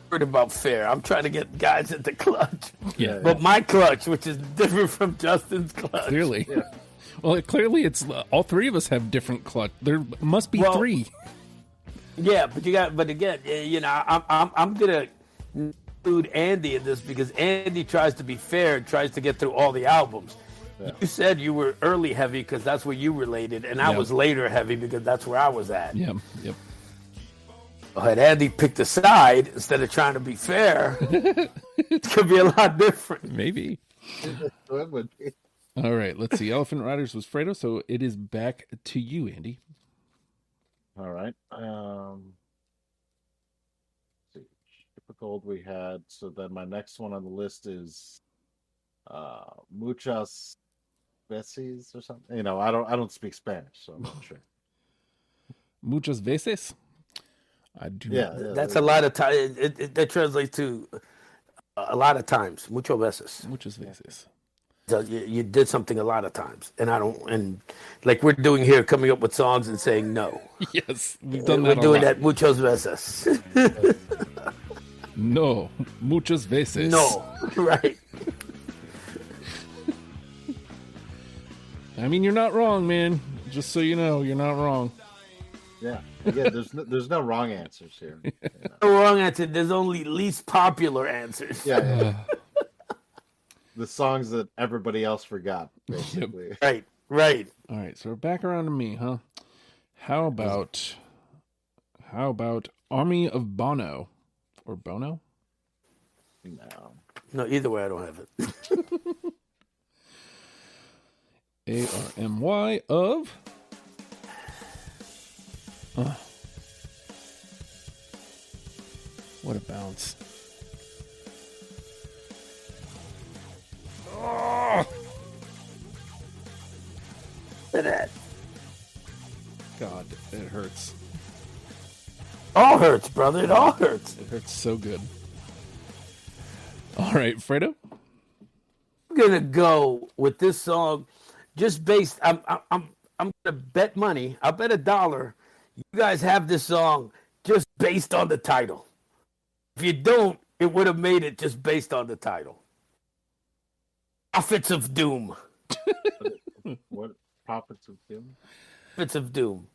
Worried about fair. I'm trying to get guys at the clutch. Yeah. But my clutch, which is different from Justin's clutch. Clearly. Yeah. Well, clearly it's all three of us have different clutch. There must be 3. Yeah, but again, I'm gonna include Andy in this because Andy tries to be fair and tries to get through all the albums. Yeah. You said you were early heavy because that's where you related, and I was later heavy because that's where I was at. Yeah, yep. Had Andy picked a side instead of trying to be fair, it could be a lot different. Maybe. All right, let's see. Elephant Riders was Fredo, so it is back to you, Andy. All right. Let's see. Ship of Gold we had. So then my next one on the list is Muchas Veces or something. I don't speak Spanish, so I'm not sure. Muchas veces? I do. Yeah, that's a lot of time. That translates to a lot of times. Muchas veces. Muchas veces. So you did something a lot of times, and like we're doing here, coming up with songs and saying no. Yes, we've done that. We're doing that muchas veces. No, muchas veces. No, right. I mean, you're not wrong, man. Just so you know, you're not wrong. Yeah. Again, there's no wrong answers here. No wrong answer. There's only least popular answers. Yeah. The songs that everybody else forgot, basically. Yep. Right. All right, so we're back around to me, huh? How about Army of Bono or Bono? No, either way, I don't have it. ARMY of. What a bounce. Oh! Look at that. God, it hurts. All hurts, brother. It all hurts. It hurts so good. All right, Fredo. I'm gonna go with this song, just based. I'm gonna bet money. I'll bet $1. You guys have this song just based on the title. If you don't, it would have made it just based on the title. Prophets of Doom. What? Prophets of Doom? Prophets of Doom.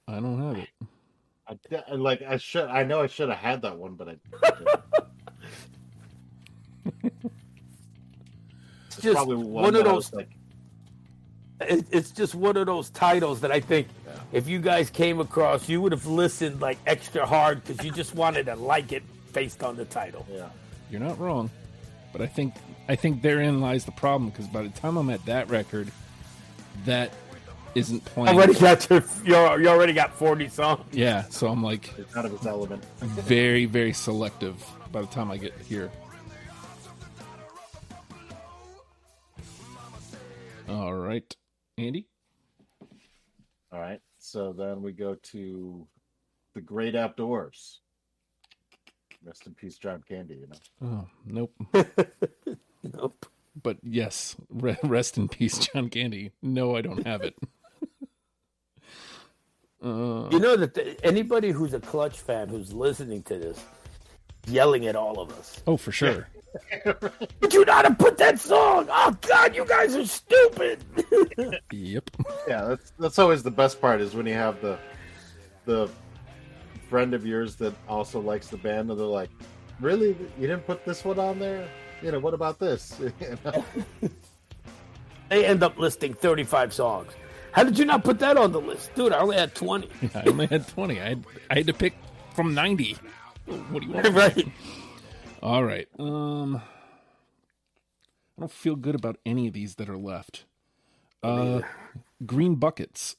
I don't have it. I know I should have had that one, but I It's just one of those. It's just one of those titles that I think if you guys came across, you would have listened like extra hard because you just wanted to like it based on the title. Yeah, you're not wrong, but I think therein lies the problem because by the time I'm at that record, that isn't playing. You already got 40 songs. Yeah, so I'm like it's out of its element. Very, very selective by the time I get here. All right, Andy. All right, so then we go to The Great Outdoors. Rest in peace, John Candy. Oh, nope. Nope. But yes, rest in peace, John Candy. No, I don't have it. You know that anybody who's a Clutch fan who's listening to this yelling at all of us. Oh, for sure. Did you not have put that song? Oh God, you guys are stupid. Yep. Yeah, that's always the best part is when you have the friend of yours that also likes the band, and they're like, "Really? You didn't put this one on there? You know, what about this?" You know? They end up listing 35 songs. How did you not put that on the list? Dude, I only had 20. I only had 20. I had to pick from 90. What do you want? Right. All right. I don't feel good about any of these that are left. Green Buckets.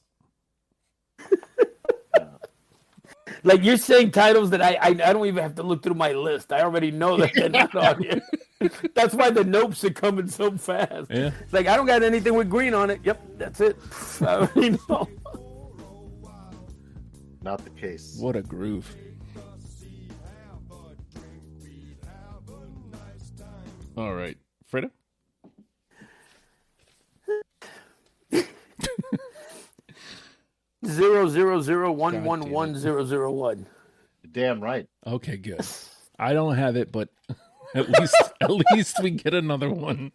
Like, you're saying titles that I don't even have to look through my list. I already know that they're not on here. That's why the nopes are coming so fast. Yeah. It's like, I don't got anything with green on it. Yep, that's it. I already know. Not the case. What a groove. All right. Fredo? Zero zero zero one one one zero zero one. Damn right. Okay, good. I don't have it, but at least we get another one.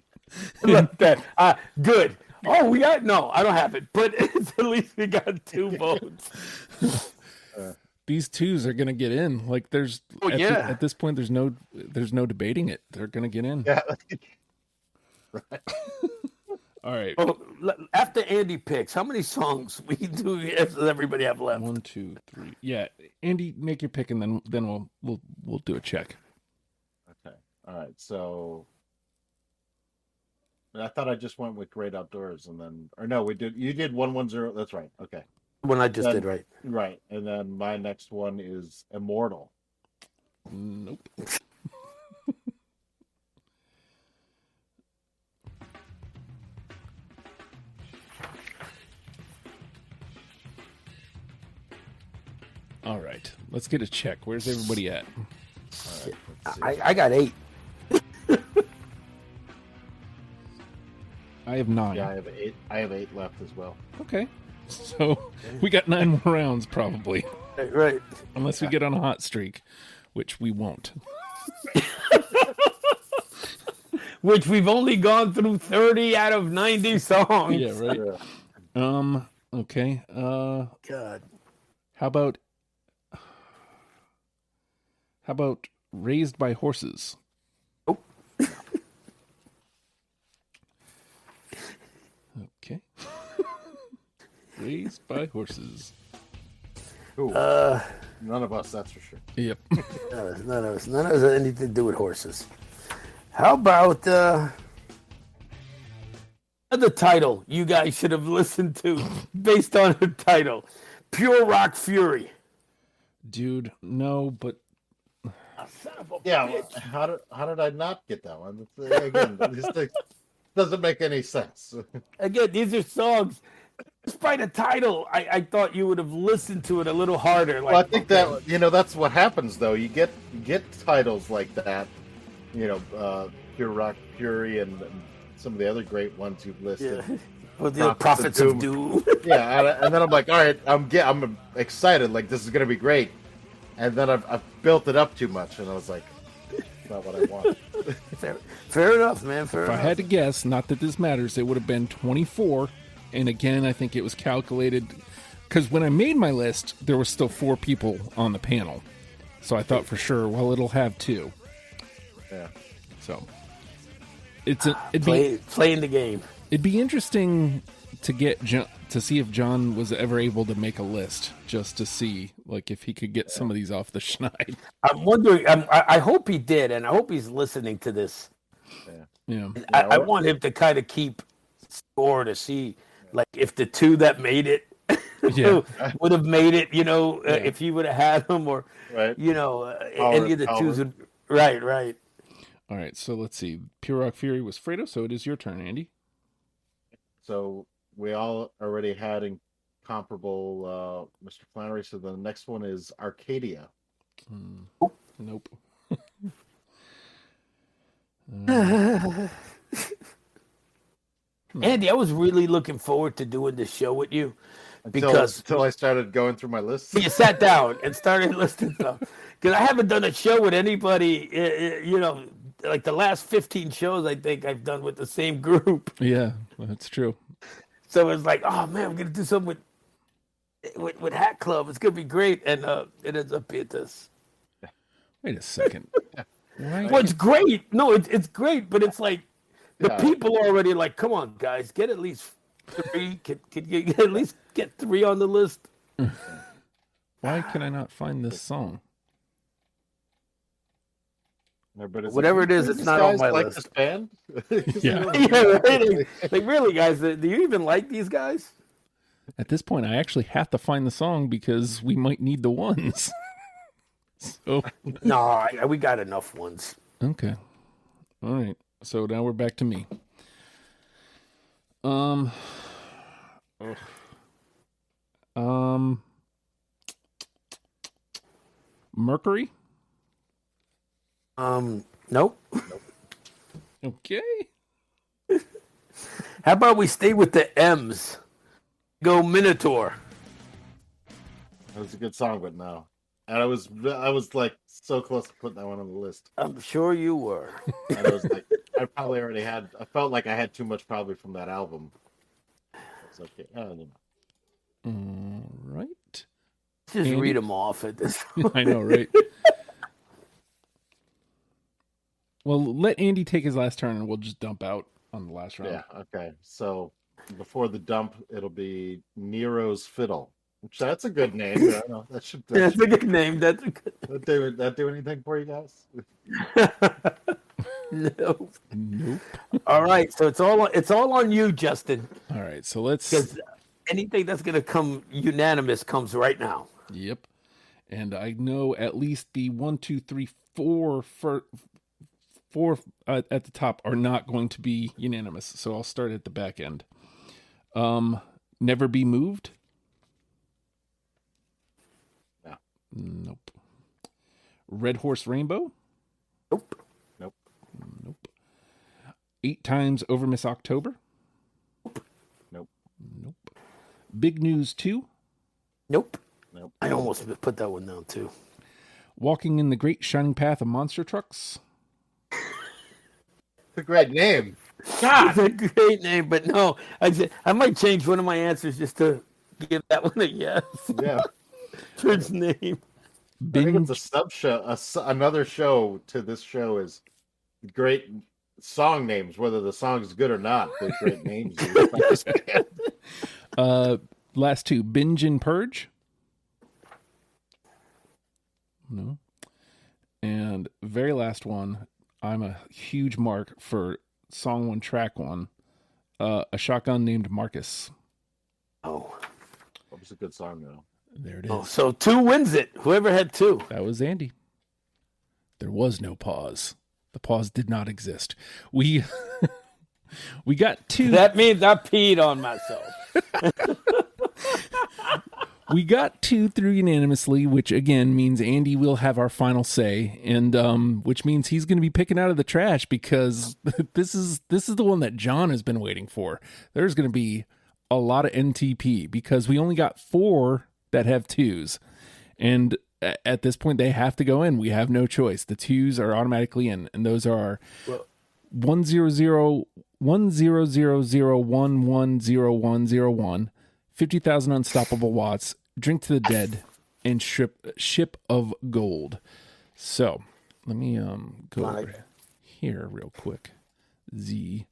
Look that. Good. Oh, we got no. I don't have it, but at least we got 2 votes. These twos are gonna get in. Like there's at this point there's no debating it. They're gonna get in. Yeah. Right. All right. Oh, after Andy picks, how many songs does everybody have left? 1, 2, 3. Yeah, Andy, make your pick, and then we'll do a check. Okay. All right. So I thought I just went with Great Outdoors, and then we did. You did 110. That's right. Okay. One I just did right. Right, and then my next one is Immortal. Nope. All right, let's get a check. Where's everybody at? All I right, got 8. I have 9. Yeah, I have 8 left as well. Okay, so we got 9 more rounds probably, Right. unless we get on a hot streak, which we won't. Which we've only gone through 30 out of 90 songs. Yeah, right. Yeah. Okay. God. How about Raised by Horses? Oh. Okay. Raised by Horses. Ooh, none of us, that's for sure. Yep. None of us have anything to do with horses. How about the title you guys should have listened to based on the title? Pure Rock Fury. Dude, no, but Son of a Yeah, bitch. how did I not get that one? Again, this thing doesn't make any sense. Again, these are songs. Despite the title, I thought you would have listened to it a little harder. Like, Well, I think that that's what happens though. You get titles like that, Pure Rock Fury and some of the other great ones you've listed. yeah. Well, the Prophets of Doom. Yeah, and then I'm like, all right, I'm excited. Like this is gonna be great, and then I've built it up too much, and I was like, it's not what I want. Fair enough, man. Fair if enough. I had to guess, not that this matters, it would have been 24. And again, I think it was calculated because when I made my list, there were still 4 people on the panel. So I thought for sure, well, it'll have 2. Yeah. So Playing the game. it'd be interesting to get to see if John was ever able to make a list, just to see like if he could get some of these off the schneid. I'm wondering. I hope he did, and I hope he's listening to this. Yeah. I want him to kind of keep score to see, like, if the 2 that made it Yeah. would have made it. If he would have had them, or Right. any of the 2s would. Right. All right. So let's see. Pure Rock Fury was Fredo, so it is your turn, Andy. So we all already had incomparable Mr. Flannery. So the next one is Arcadia. Nope. Andy, I was really looking forward to doing this show with you Until I started going through my list. you sat down and started listing stuff. Because I haven't done a show with anybody, like the last 15 shows I think I've done with the same group. Yeah, that's true. So it's like, oh man, I'm gonna do something with. with Hat Club. It's gonna be great, and it ends up being this. Wait a second. Why? Well, it's great. No, it's great, but it's like the Yeah. people are already like, come on, guys, get at least 3. Can you at least get 3 on the list? Why can I not find this song? Everybody's Whatever like, it is, "Do it's these not on guys my like list." this band? Yeah. Yeah, right. Like really, guys, do you even like these guys? At this point, I actually have to find the song because we might need the ones. So, No, we got enough ones. okay. All right. So now we're back to me. Ugh. Mercury? Nope. Okay. How about we stay with the M's? Go Minotaur. That was a good song, but no. And I was like so close to putting that one on the list. I'm sure you were. And I was like, I probably already had. I felt like I had too much probably from that album. It's okay. All right. Just Andy? read them off at this I know, right? Well, let Andy take his last turn and we'll just dump out on the last round. Yeah. Okay. So before the dump, it'll be Nero's Fiddle. Which that's a good name. I don't know. That should. That's a good name. That's a good. That do anything for you guys? No. Nope. All right, so it's all on you, Justin. All right. So let's. Because anything that's gonna come unanimous comes right now. Yep. And I know at least the 1, 2, 3, 4 at the top are not going to be unanimous. So I'll start at the back end. Never Be Moved. No. Nope. Red Horse Rainbow. Nope. Nope. Nope. 8 Times Over Miss October. Nope. Nope. Big News 2. Nope. Nope. I almost put that one down too. Walking in the Great Shining Path of Monster Trucks. It's a great name. It's a great name, but no, I might change one of my answers just to give that one a yes. Yeah. For its name. I think it's a sub show. Another show to this show is great song names, whether the song's good or not. They're great names. Last 2, Binge and Purge. No. And very last one, I'm a huge mark for song 1, track 1. A Shotgun Named Marcus. Oh. That was a good song, though. There it is. Oh, so 2 wins it. Whoever had 2. That was Andy. There was no pause. The pause did not exist. We got 2. That means I peed on myself. We got 2 through unanimously, which again means Andy will have our final say, and which means he's going to be picking out of the trash because this is the one that John has been waiting for. There's going to be a lot of NTP because we only got 4 that have 2s, and at this point they have to go in. We have no choice. The 2s are automatically in, and those are 10011010101, 50,000 Unstoppable Watts, Drink to the Dead, and Ship of Gold. So let me go over here real quick. Z.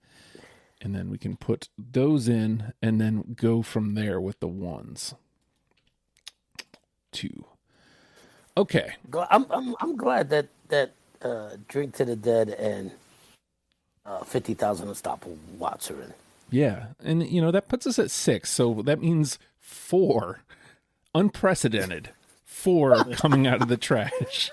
And then we can put those in and then go from there with the ones. 2. Okay. I'm glad that Drink to the Dead and 50,000 Unstoppable Watts are in. Yeah. And, that puts us at 6. So that means 4. Unprecedented. 4 coming out of the trash.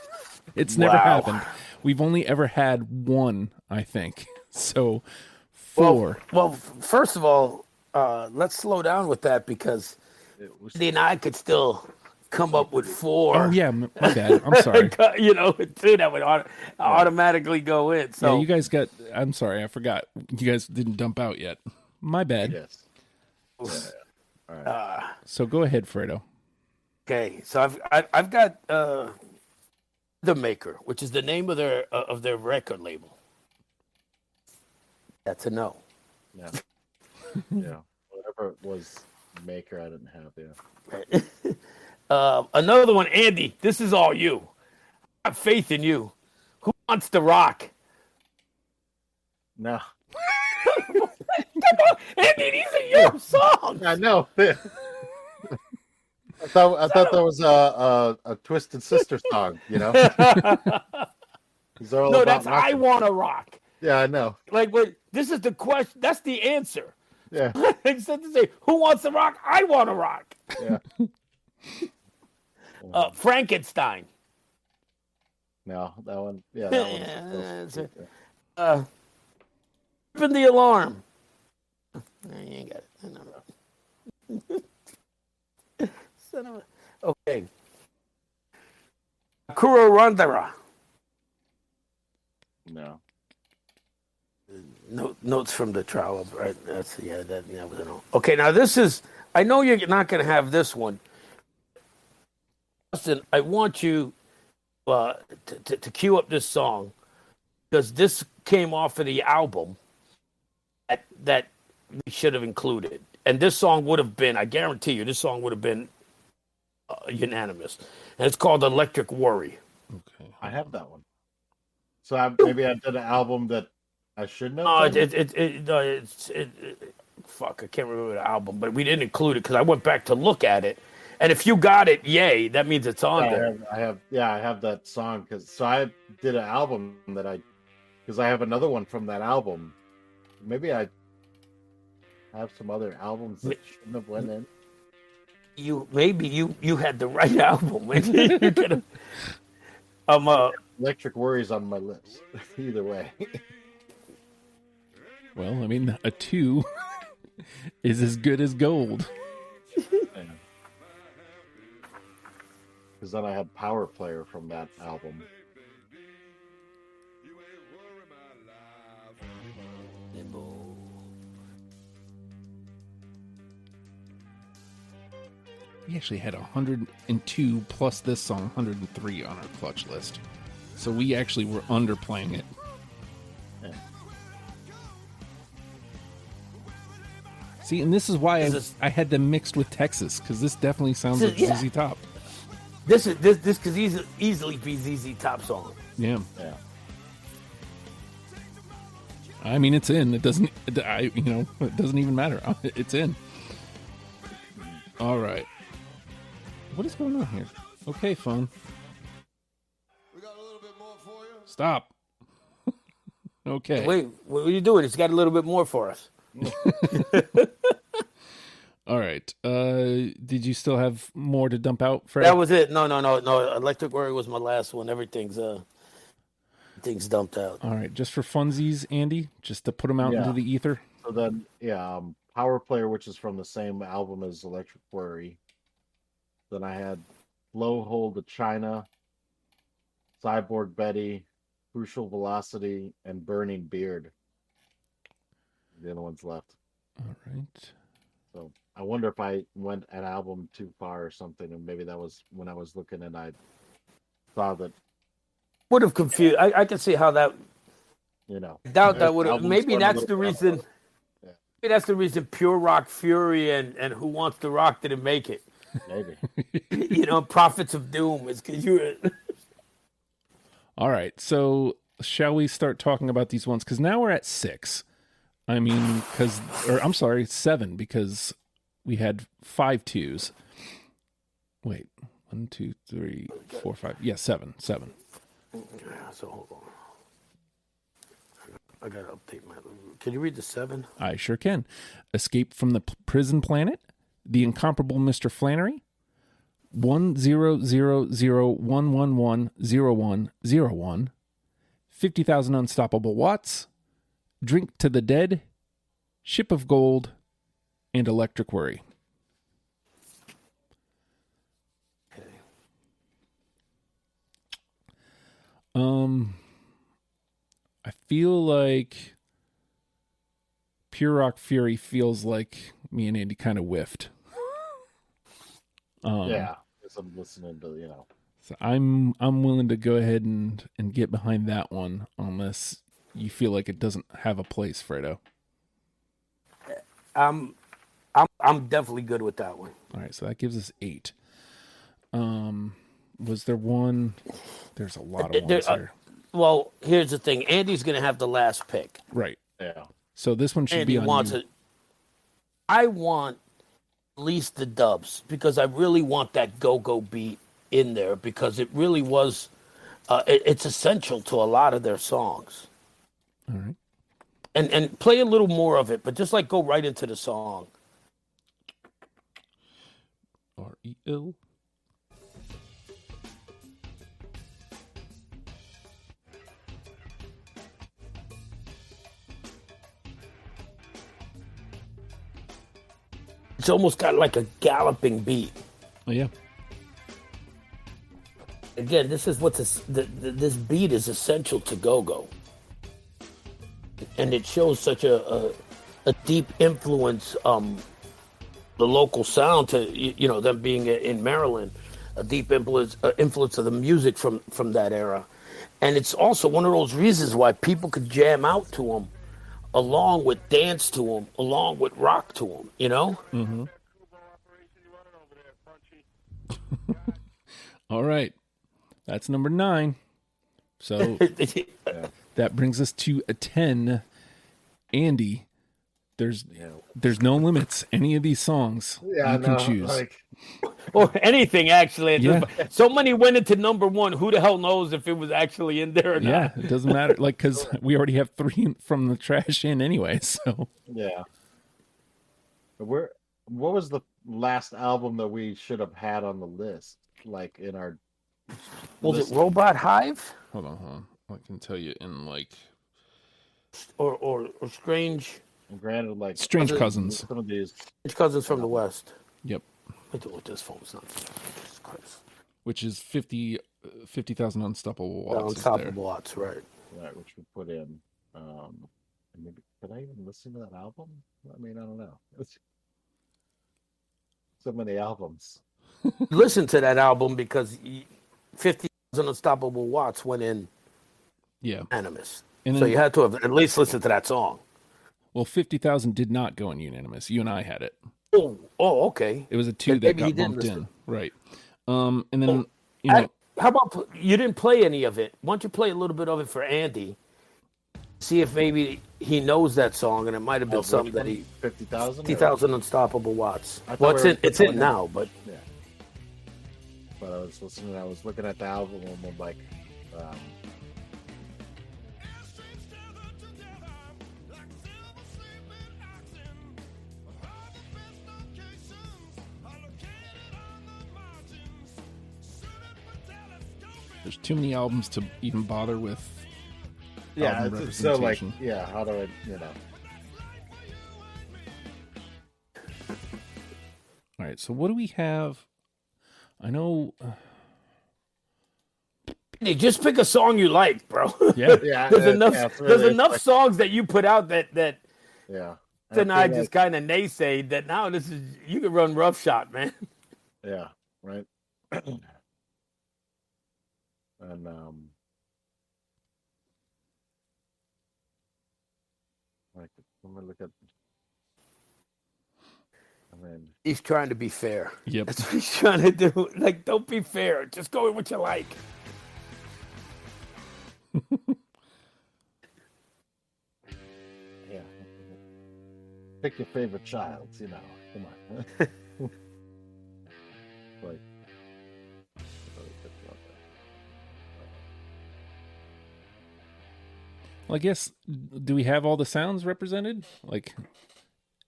It's never happened. We've only ever had 1, I think. So 4. Well, first of all, let's slow down with that because Andy and I could still come up with 4. Oh, yeah. My bad. I'm sorry. 2 that would automatically go in. So yeah, you guys I'm sorry. I forgot. You guys didn't dump out yet. My bad. Yes. Yeah. All right. So go ahead, Fredo. Okay, so I've got The Maker, which is the name of their record label. That's a no. Yeah. Yeah. Whatever it was Maker I didn't have, yeah. Another one, Andy. This is all you. I have faith in you. Who wants to rock? No. Come on, Andy, these are your songs. I know. I thought that was a Twisted Sister song, you know? No, that's I Want to Rock. Yeah, I know. Like, but this is the question. That's the answer. Yeah. Instead to say, who wants to rock? I want to rock. Yeah. Frankenstein. No, that one. Yeah, that one. Open the alarm. You ain't got it. Son of a... Okay. Kuro Rondara. No. Notes from the trial, right? That was an all. Okay, now this is. I know you're not going to have this one. Justin, I want you to cue up this song because this came off of the album that we should have included, and this song would have been. I guarantee you, this song would have been unanimous, and it's called "Electric Worry." Okay, I have that one. So maybe I did an album that I shouldn't have. Fuck, I can't remember the album, but we didn't include it because I went back to look at it. And if you got it, yay, that means it's on there. I have that song so I did an album because I have another one from that album. Maybe I have some other albums that shouldn't have went in. You had the right album. Electric Worry's on my list. Either way. Well, I mean, a 2 is as good as gold. Because then I had Power Player from that album. We actually had 102 plus this song, 103 on our Clutch list. So we actually were underplaying it. Yeah. See, and this is why I had them mixed with Texas, because this definitely sounds like ZZ Top. This could easily be ZZ Top song. Yeah. Yeah. I mean, it's in. It doesn't. It doesn't even matter. It's in. All right. What is going on here? Okay, phone. We got a little bit more for you. Stop. Okay. Wait, what are you doing? It's got a little bit more for us. All right. Did you still have more to dump out, Fred? That was it. No. Electric Worry was my last one. Everything's dumped out. All right. Just for funsies, Andy, just to put them out into the ether. So then, Power Player, which is from the same album as Electric Worry. Then I had Blow Hole to China, Cyborg Betty, Crucial Velocity, and Burning Beard. The other one's left. All right. So I wonder if I went an album too far or something, and maybe that was when I was looking and I saw that. Would have confused. I can see how that. Doubt that would have. Maybe that's the reason. Yeah. Maybe that's the reason Pure Rock Fury and Who Wants to Rock didn't make it. Maybe. Prophets of Doom is because you. All right. So shall we start talking about these ones? Because now we're at 6. I mean, I'm sorry, 7, because we had 5 2s. Wait, 1, 2, 3, 4, 5. Yeah, 7. So hold on. I gotta update my. Can you read the 7? I sure can. Escape from the Prison Planet, The Incomparable Mr. Flannery, 10001110101, 50,000 Unstoppable Watts, Drink to the Dead, Ship of Gold, and Electric Worry. Okay. I feel like Pure Rock Fury feels like me and Andy kind of whiffed. Yeah, because I'm listening to, So I'm willing to go ahead and get behind that one unless you feel like it doesn't have a place, Fredo. I'm I'm definitely good with that one. All right, so that gives us 8. Was there one? There's a lot of ones here. Well, here's the thing. Andy's going to have the last pick. Right. Yeah. So this one should Andy be on wants you. it. I want at least the dubs because I really want that go-go beat in there because it really was. It's essential to a lot of their songs. All right. And play a little more of it, but just like go right into the song. REL. It's almost got like a galloping beat. Oh, yeah. Again, this is what this beat is essential to go-go. And it shows such a deep influence, the local sound to, them being in Maryland, a deep influence of the music from that era. And it's also one of those reasons why people could jam out to them, along with dance to them, along with rock to them, Mm-hmm. All right. That's number 9. So that brings us to a 10. Andy, there's no limits. Any of these songs you can choose. Or anything, actually. Yeah. So many went into number 1. Who the hell knows if it was actually in there or not? Yeah, it doesn't matter. Like, because we already have 3 from the trash in anyway. So Yeah. What was the last album that we should have had on the list? Like in our Was list? it Robot Hive? hold on. I can tell you in like Or Strange And granted, like Strange Cousins. some of these. Cousins from the West? Yep. I do with this phone's not. Jesus Christ. Which is 50,000 Unstoppable Watts. Unstoppable Watts, right. Right, which we put in. Maybe could I even listen to that album? I mean, I don't know. It's so many albums. Listen to that album because 50,000 Unstoppable Watts went in Yeah. unanimous. And So then, you had to have at least listened to that song. well, 50,000 did not go in unanimous. You and I had it. Oh, okay. It was a 2 Then that maybe got you didn't bumped listen. in. Right. And then, you know, How about you didn't play any of it? Why don't you play a little bit of it for Andy? See if maybe he knows that song, and it might have been something that he 50,000. 50,000 Unstoppable Watts. I thought Well, we were it's in putting now, but Yeah. But I was listening. I was looking at the album and I'm like, there's too many albums to even bother with. yeah, album it's so like, representation. yeah. How do I, All right, so what do we have? I know. Hey, just pick a song you like, bro. Yeah. Yeah, there's enough. yeah, it's there's really enough like- songs that you put out that yeah. and feel I like- just kind of naysayed that now this is you can run roughshod, man. Yeah, right. And like, let me look at. I mean, He's trying to be fair. Yep. That's what he's trying to do. Like, don't be fair. Just go with what you like. yeah. Pick your favorite child. Come on. Like. Well, I guess, do we have all the sounds represented? Like,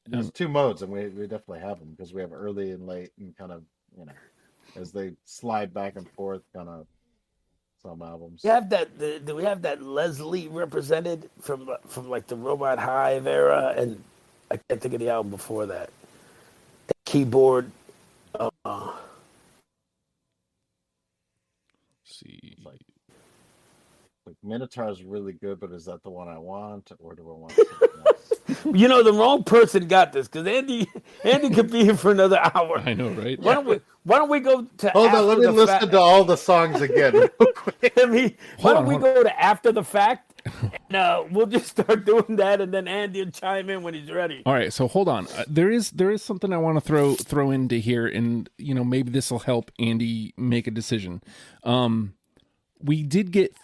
There's 2 modes, and we definitely have them because we have early and late, and kind of as they slide back and forth, kind of some albums. You have that. Do we have that Leslie represented from like the Robot Hive era? And I can't think of the album before that. The keyboard. let's see. Like Minotaur is really good, but is that the one I want, or do I want something else? The wrong person got this because Andy could be here for another hour. I know, right? Why Why don't we go to Hold on, after let me the listen fact? to all the songs again real quick. Why don't we hold go to after the fact? And we'll just start doing that, and then Andy will chime in when he's ready. All right, so hold on. There is something I want to throw into here, and maybe this will help Andy make a decision. We did get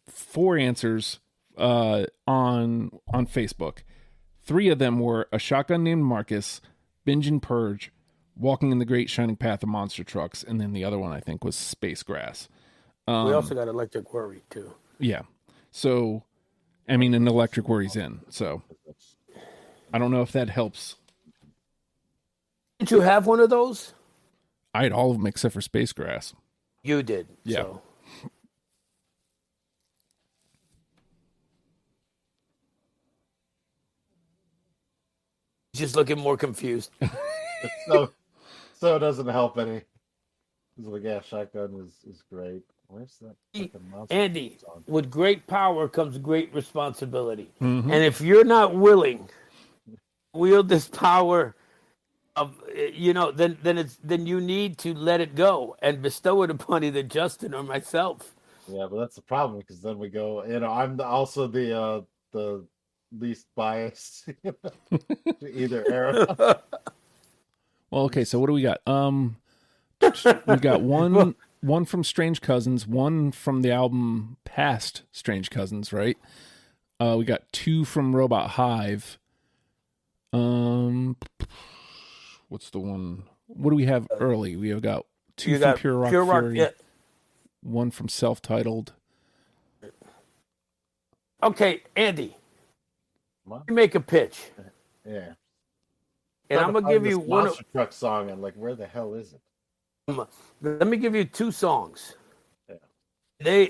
four answers on Facebook. Three of them were A Shotgun Named Marcus, Binge and Purge, Walking in the Great Shining Path of Monster Trucks, and then the other one I think was Space Grass. We also got Electric Worry too. Yeah. So, I mean, an Electric Worry's in. So, I don't know if that helps. Did you have one of those? I had all of them except for Space Grass. You did. Yeah. So. Just looking more confused. so it doesn't help any. He's like, yeah, Shotgun is great. Where's that fucking monster Andy, song? with great power comes great responsibility. Mm-hmm. And if you're not willing to wield this power then you need to let it go and bestow it upon either Justin or myself. Yeah, but that's the problem because then we go. I'm also the least biased to either era. Well, okay, so what do we got? We got one from Strange Cousins, one from the album past Strange Cousins, right? We got two from Robot Hive. What's the one? What do we have early? We have got two from Pure Rock Fury, yeah. one from Self-Titled. Okay, Andy, you make a pitch. Yeah. And I'm gonna give you one monster truck song, and like, where the hell is it? Let me give you two songs. Yeah.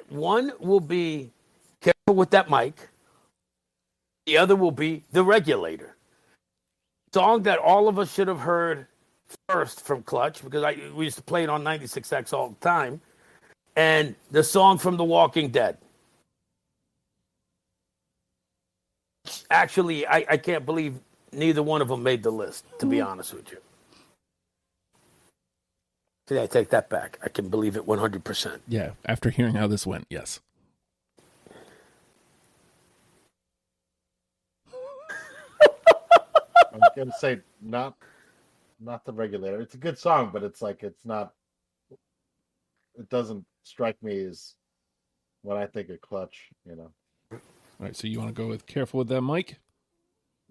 One will be Careful with That Mic. The other will be The Regulator. Song that all of us should have heard first from Clutch because we used to play it on 96X all the time. And the song from The Walking Dead. Actually, I can't believe neither one of them made the list, to be honest with you. See, I take that back. I can believe it 100%. Yeah, after hearing how this went, yes. I'm gonna say not The Regulator. It's a good song, but it's like it's not. It doesn't strike me as when I think of Clutch. All right, so you want to go with Careful with That Mic?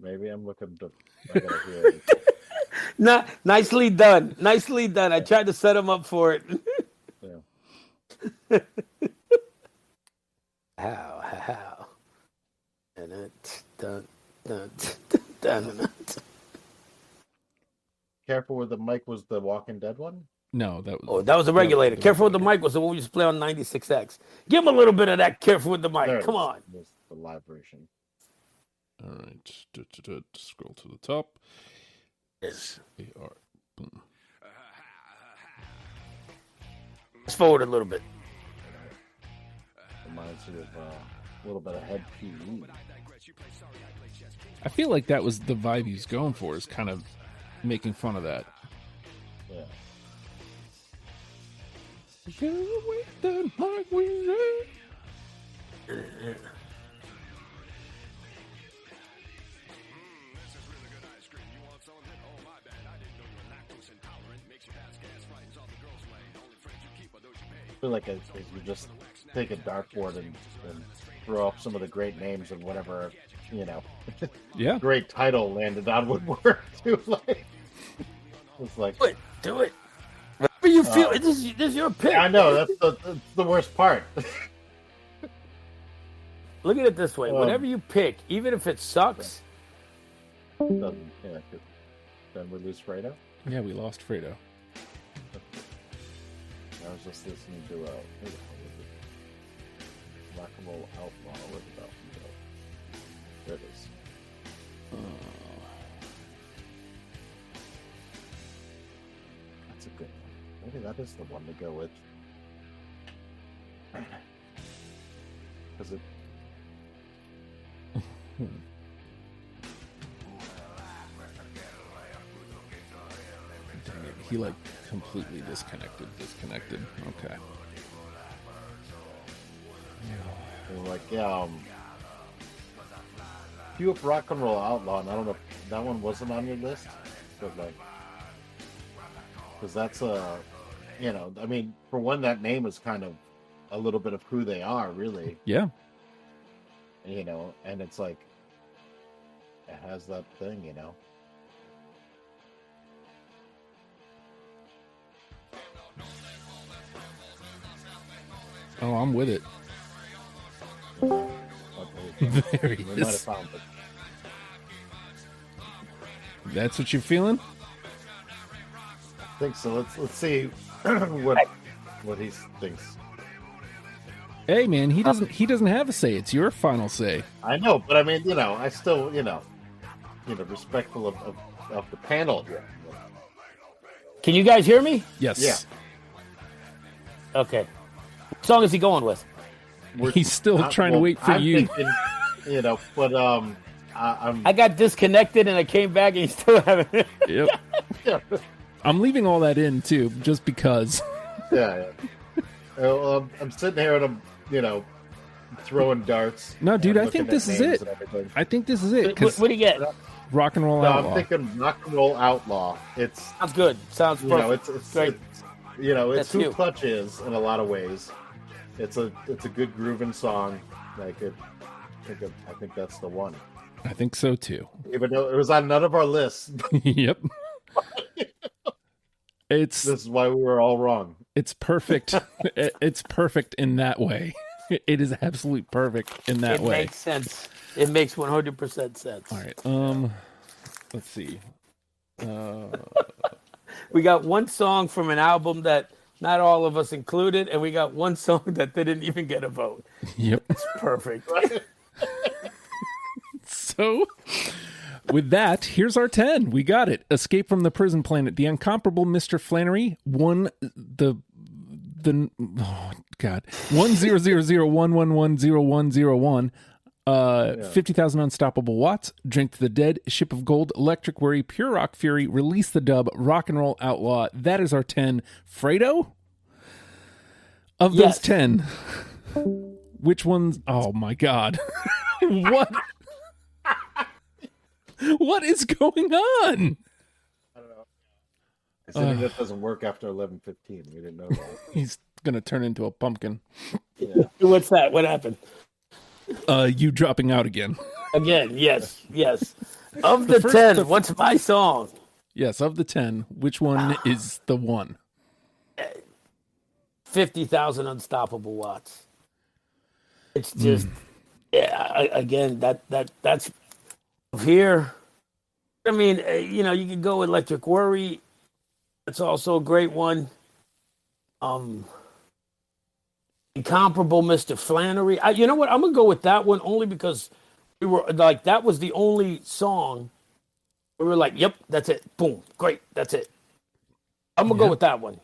Maybe I'm looking to. I gotta hear it. Nicely done. Nicely done. I tried to set him up for it. Yeah. How? Careful with the Mic was the Walking Dead one. No, that was. Oh, that was The Regulator. The Careful with the Regulator. Mic was the one we used to play on 96X. Give him a little bit of that Careful with the Mic. There it Come is. on. There's the live version. All right, scroll to the top. Yes. AR. Boom. Let's forward a little bit. Reminds me of a little bit of Head PE. I feel like that was the vibe he's going for, is kind of making fun of that. Yeah. I feel like as you just take a dartboard and throw up some of the great names and whatever, Yeah. great title landed on would work too. Like, it's like, Do it. Whatever you feel. This is your pick. I know that's the worst part. Look at it this way. Whatever you pick, even if it sucks. Then we lose Fredo. Yeah, we lost Fredo. I was just listening to who the hell was it? Rock and Roll Outlaw. Where did that one go? There it is. That's a good one. Maybe that is the one to go with. Because it. Dang He like completely disconnected. Okay. And like, cue up Rock and Roll Outlaw, and I don't know if that one wasn't on your list, but like, because that's I mean, for one, that name is kind of a little bit of who they are, really. Yeah. And it's like, it has that thing, Oh, I'm with it. There he We might have is. found it. That's what you're feeling? I think so. Let's see what he thinks. Hey, man, he doesn't have a say. It's your final say. I know, but I mean, I still, respectful of the panel here. Can you guys hear me? Yes. Yeah. Okay. What song is he going with? He's still trying to wait for I'm you. Thinking, but I got disconnected and I came back and you still haven't. Yep. yeah. I'm leaving all that in too, just because. Yeah. Well, I'm sitting here and I'm, throwing darts. No, dude, I looking think at this is names it. and everything. I think this is it. What 'Cause do you get? Rock and Roll No, Outlaw. I'm thinking Rock and Roll Outlaw. It's Sounds good. Sounds perfect. it's great. it's That's who you. Clutch is in a lot of ways. It's a good grooving song. Like I think that's the one. I think so too. Even though it was on none of our lists, Yep. this is why we were all wrong. It's perfect. It's perfect in that way. It is absolutely perfect in that It way. makes sense. It makes 100% sense. All right. Let's see. We got one song from an album that not all of us included, and we got one song that didn't even get a vote. Yep. It's perfect. So, with that, here's our 10. We got it. Escape from the Prison Planet. The incomparable Mr. Flannery won the oh god 10001110101. 50,000 Unstoppable Watts, Drink to the Dead, Ship of Gold, Electric Worry, Pure Rock Fury, Release the Dub, Rock and Roll Outlaw. That is our 10. Fredo? Of those Yes. 10, which ones? Oh my god. What? What is going on? I don't know. This internet doesn't work after 11:15. We didn't know that. He's gonna turn into a pumpkin. Yeah. What's that? What happened? You dropping out again. Again, yes. Of the, first- 10, what's my song? Yes, of the 10, which one is the one? 50,000 Unstoppable Watts. It's just, again, that's here. I mean, you could go Electric Worry. It's also a great one. Incomparable Mr. Flannery. You know what? I'm going to go with that one only because we were like, that was the only song we were like, yep, that's it. Boom. Great. That's it. I'm going to go with that one.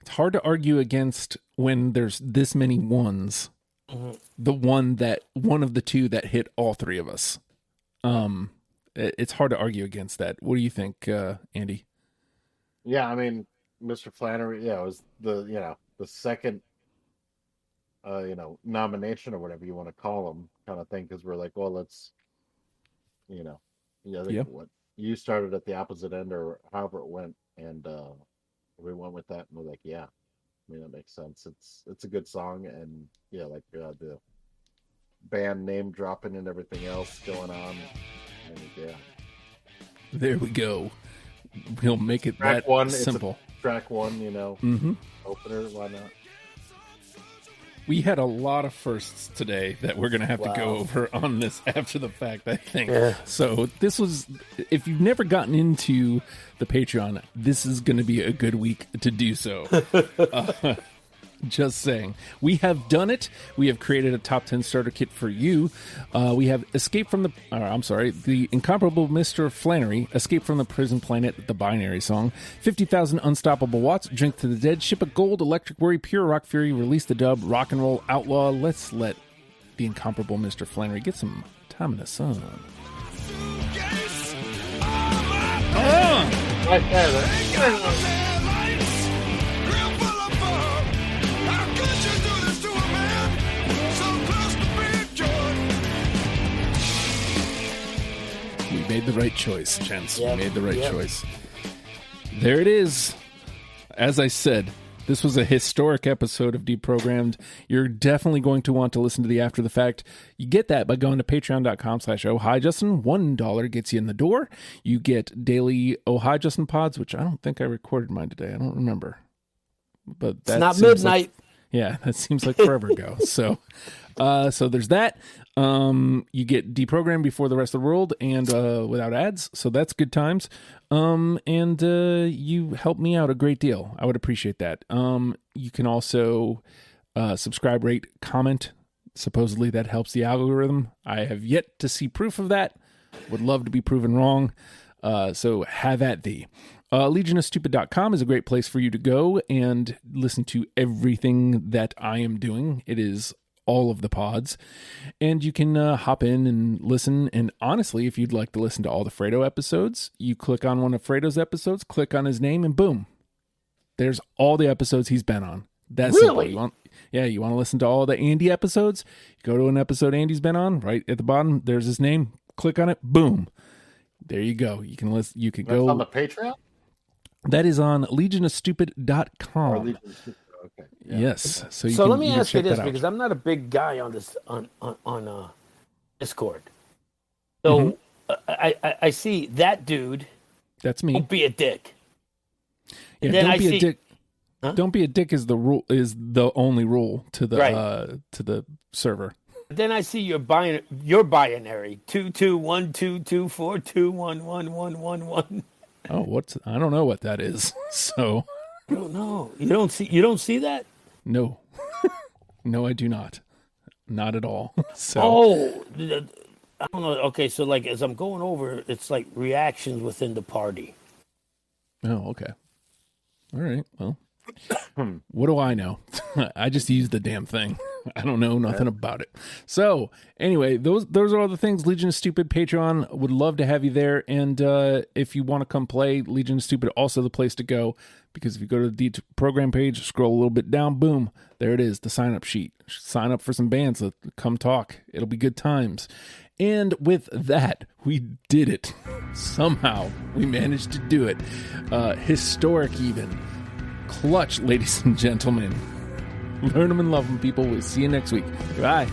It's hard to argue against when there's this many ones. Mm-hmm. The one of the two that hit all three of us. It's hard to argue against that. What do you think, Andy? Yeah, I mean, Mr. Flannery, it was the second nomination or whatever you want to call them kind of thing, because we're like, well, let's I think what you started at the opposite end or however it went, and we went with that, and we're like, yeah, I mean, that makes sense. It's a good song, and like the band name dropping and everything else going on, and There we go. We'll make it track that one, simple. It's a track one, Mm-hmm. opener, why not? We had a lot of firsts today that we're going to have to go over on this after the fact, I think. Yeah. So this was, if you've never gotten into the Patreon, this is going to be a good week to do so. Just saying. We have done it. We have created a top 10 starter kit for you. We have the incomparable Mr. Flannery, Escape from the Prison Planet, the Binary Song, 50,000 Unstoppable Watts, Drink to the Dead, Ship of Gold, Electric Worry, Pure Rock Fury, Release the Dub, Rock and Roll Outlaw. Let's let the incomparable Mr. Flannery get some time in the sun. Right there. We made the right choice, gents. Yep, We made the right yep. choice. There it is. As I said, this was a historic episode of Deprogrammed. You're definitely going to want to listen to the after the fact. You get that by going to patreon.com/Oh Hi Justin. $1 gets you in the door. You get daily Oh Hi Justin pods, which I don't think I recorded mine today. I don't remember. But It's not midnight. Yeah, that seems like forever ago. So there's that. You get deprogrammed before the rest of the world and without ads. So that's good times. And you help me out a great deal. I would appreciate that. You can also subscribe, rate, comment. Supposedly that helps the algorithm. I have yet to see proof of that. Would love to be proven wrong. So have at thee. LegionofStupid.com is a great place for you to go and listen to everything that I am doing. It is all of the pods. And you can hop in and listen. And honestly, if you'd like to listen to all the Fredo episodes, you click on one of Fredo's episodes, click on his name, and boom. There's all the episodes he's been on. That's really? You want to listen to all the Andy episodes? You go to an episode Andy's been on, right at the bottom, there's his name. Click on it, boom. There you go. You can listen. You can That's go on the Patreon? That is on legionofstupid.com. Legion of Stupid, okay. Yeah. Yes. So Let me ask you check this, that out. because I'm not a big guy on this on Discord. So I see that dude. That's me. Don't be a dick. Yeah, then don't I be see- a dick. Huh? Don't be a dick is the rule. Is the only rule to the Right. to the server. Then I see your binary 22122242111111. Oh, I don't know what that is. So I don't know. You don't see that? no, no, I do not. Not at all. So Oh, I don't know. Okay, so like as I'm going over, it's like reactions within the party. oh, okay. All right. Well, what do I know? I just use the damn thing. I don't know nothing about it. So anyway, those are all the things. Legion of Stupid Patreon would love to have you there. And if you want to come play, Legion of Stupid also the place to go, because if you go to the program page, scroll a little bit down, boom, there it is, the sign up sheet. Sign up for some bands. Come talk. It'll be good times. And with that, we did it. Somehow we managed to do it. Historic even. Clutch, ladies and gentlemen. Learn them and love them, people. We'll see you next week. Bye.